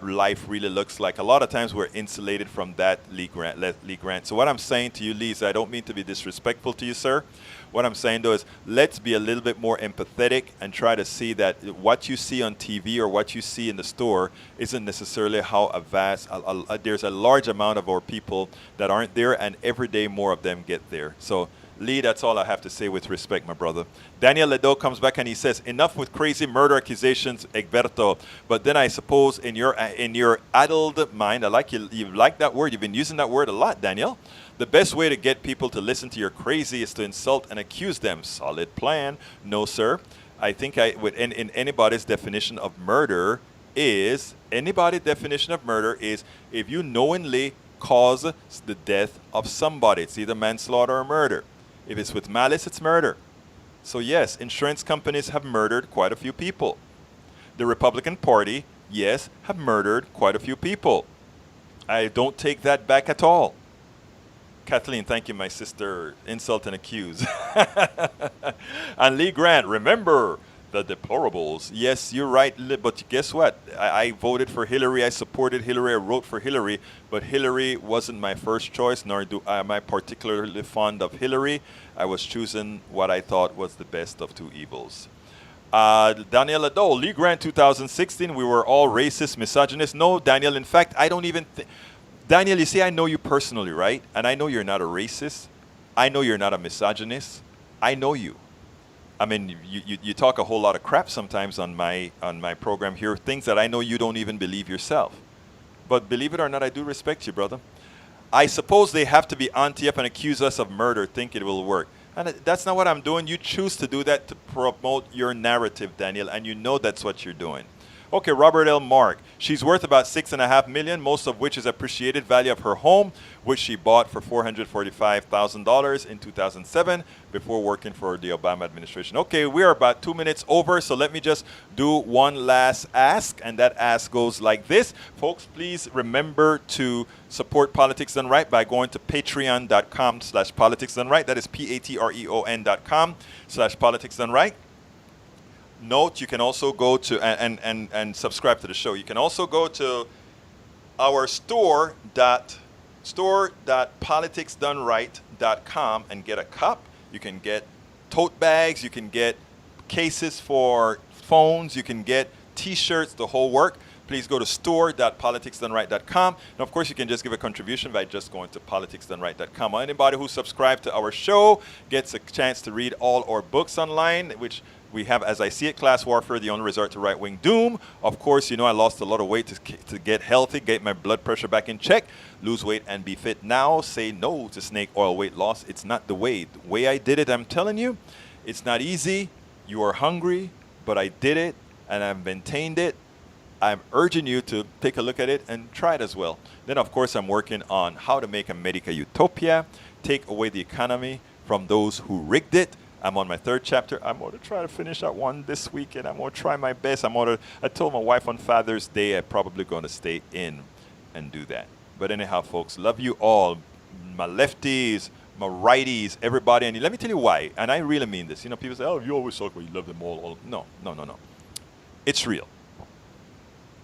life really looks like. A lot of times we're insulated from that, Lee Grant. So what I'm saying to you, Lee, is I don't mean to be disrespectful to you, sir. What I'm saying, though, is let's be a little bit more empathetic and try to see that what you see on TV or what you see in the store isn't necessarily how there's a large amount of our people that aren't there, and every day more of them get there. So, Lee, that's all I have to say with respect, my brother. Daniel Ledo comes back and he says, enough with crazy murder accusations, Egberto. But then I suppose in your addled mind, you like that word. You've been using that word a lot, Daniel. The best way to get people to listen to your crazy is to insult and accuse them. Solid plan. No, sir. I think in anybody's definition of murder is if you knowingly cause the death of somebody. It's either manslaughter or murder. If it's with malice, it's murder. So yes, insurance companies have murdered quite a few people. The Republican Party, yes, have murdered quite a few people. I don't take that back at all. Kathleen, thank you, my sister. Insult and accuse. And Lee Grant, remember the deplorables. Yes, you're right, but guess what? I voted for Hillary. I supported Hillary. I wrote for Hillary, but Hillary wasn't my first choice, nor am I particularly fond of Hillary. I was choosing what I thought was the best of two evils. Daniel Ado, Lee Grant 2016, we were all racist, misogynist. No, Daniel, in fact, I don't even think... Daniel, you see, I know you personally, right? And I know you're not a racist. I know you're not a misogynist. I know you. I mean, you talk a whole lot of crap sometimes on my program here, things that I know you don't even believe yourself. But believe it or not, I do respect you, brother. I suppose they have to be onto up and accuse us of murder, think it will work. And that's not what I'm doing. You choose to do that to promote your narrative, Daniel, and you know that's what you're doing. Okay, Robert L. Mark. She's worth about $6.5 million, most of which is appreciated value of her home, which she bought for $445,000 in 2007 before working for the Obama administration. Okay, we are about 2 minutes over, so let me just do one last ask, and that ask goes like this. Folks, please remember to support Politics Done Right by going to patreon.com/politicsdoneright. That is patreon.com/politics done right. Note, you can also go to and subscribe to the show. You can also go to our store.politicsdoneright.com and get a cup. You can get tote bags. You can get cases for phones. You can get T-shirts, the whole work. Please go to store.politicsdoneright.com. And of course, you can just give a contribution by just going to politicsdoneright.com. Anybody who subscribed to our show gets a chance to read all our books online, which we have, As I See It, Class Warfare, The Only Resort to Right-Wing Doom. Of course, you know I lost a lot of weight to get healthy, get my blood pressure back in check, lose weight and be fit now. Say no to snake oil weight loss. It's not the way. The way I did it, I'm telling you, it's not easy. You are hungry, but I did it, and I've maintained it. I'm urging you to take a look at it and try it as well. Then, of course, I'm working on how to make America utopia, take away the economy from those who rigged it. I'm on my 3rd chapter. I'm going to try to finish that one this week, and I'm going to try my best. I told my wife on Father's Day I'm probably going to stay in and do that. But anyhow, folks, love you all. My lefties, my righties, everybody. And let me tell you why. And I really mean this. You know, people say, oh, you always talk about you love them all. No. It's real.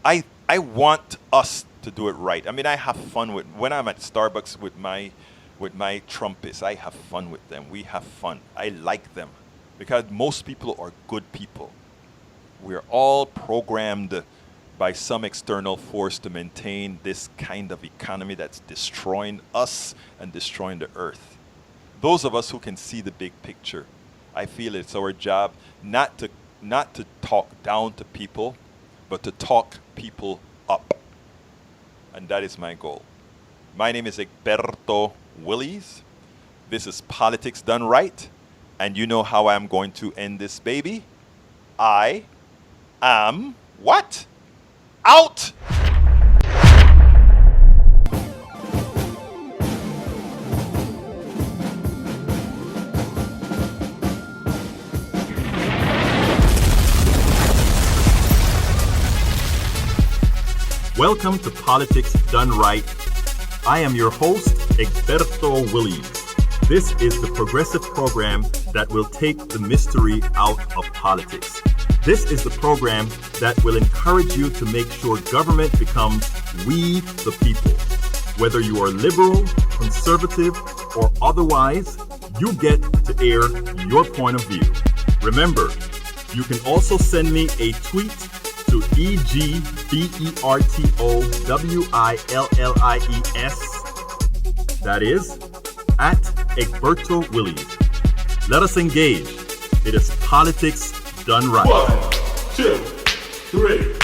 I want us to do it right. I mean, I have fun when I'm at Starbucks with my Trumpists. I have fun with them. We have fun. I like them because most people are good people. We're all programmed by some external force to maintain this kind of economy that's destroying us and destroying the earth. Those of us who can see the big picture, I feel it's our job not to talk down to people, but to talk people up. And that is my goal. My name is Egberto Willies. This is Politics Done Right. And you know how I'm going to end this baby? I am what? Out! Welcome to Politics Done Right. I am your host, Egberto Willies. This is the progressive program that will take the mystery out of politics. This is the program that will encourage you to make sure government becomes we the people. Whether you are liberal, conservative, or otherwise, you get to air your point of view. Remember, you can also send me a tweet to EGBERTOWILLIES. That is, at Egberto Willies. Let us engage. It is politics done right. 1, 2, 3.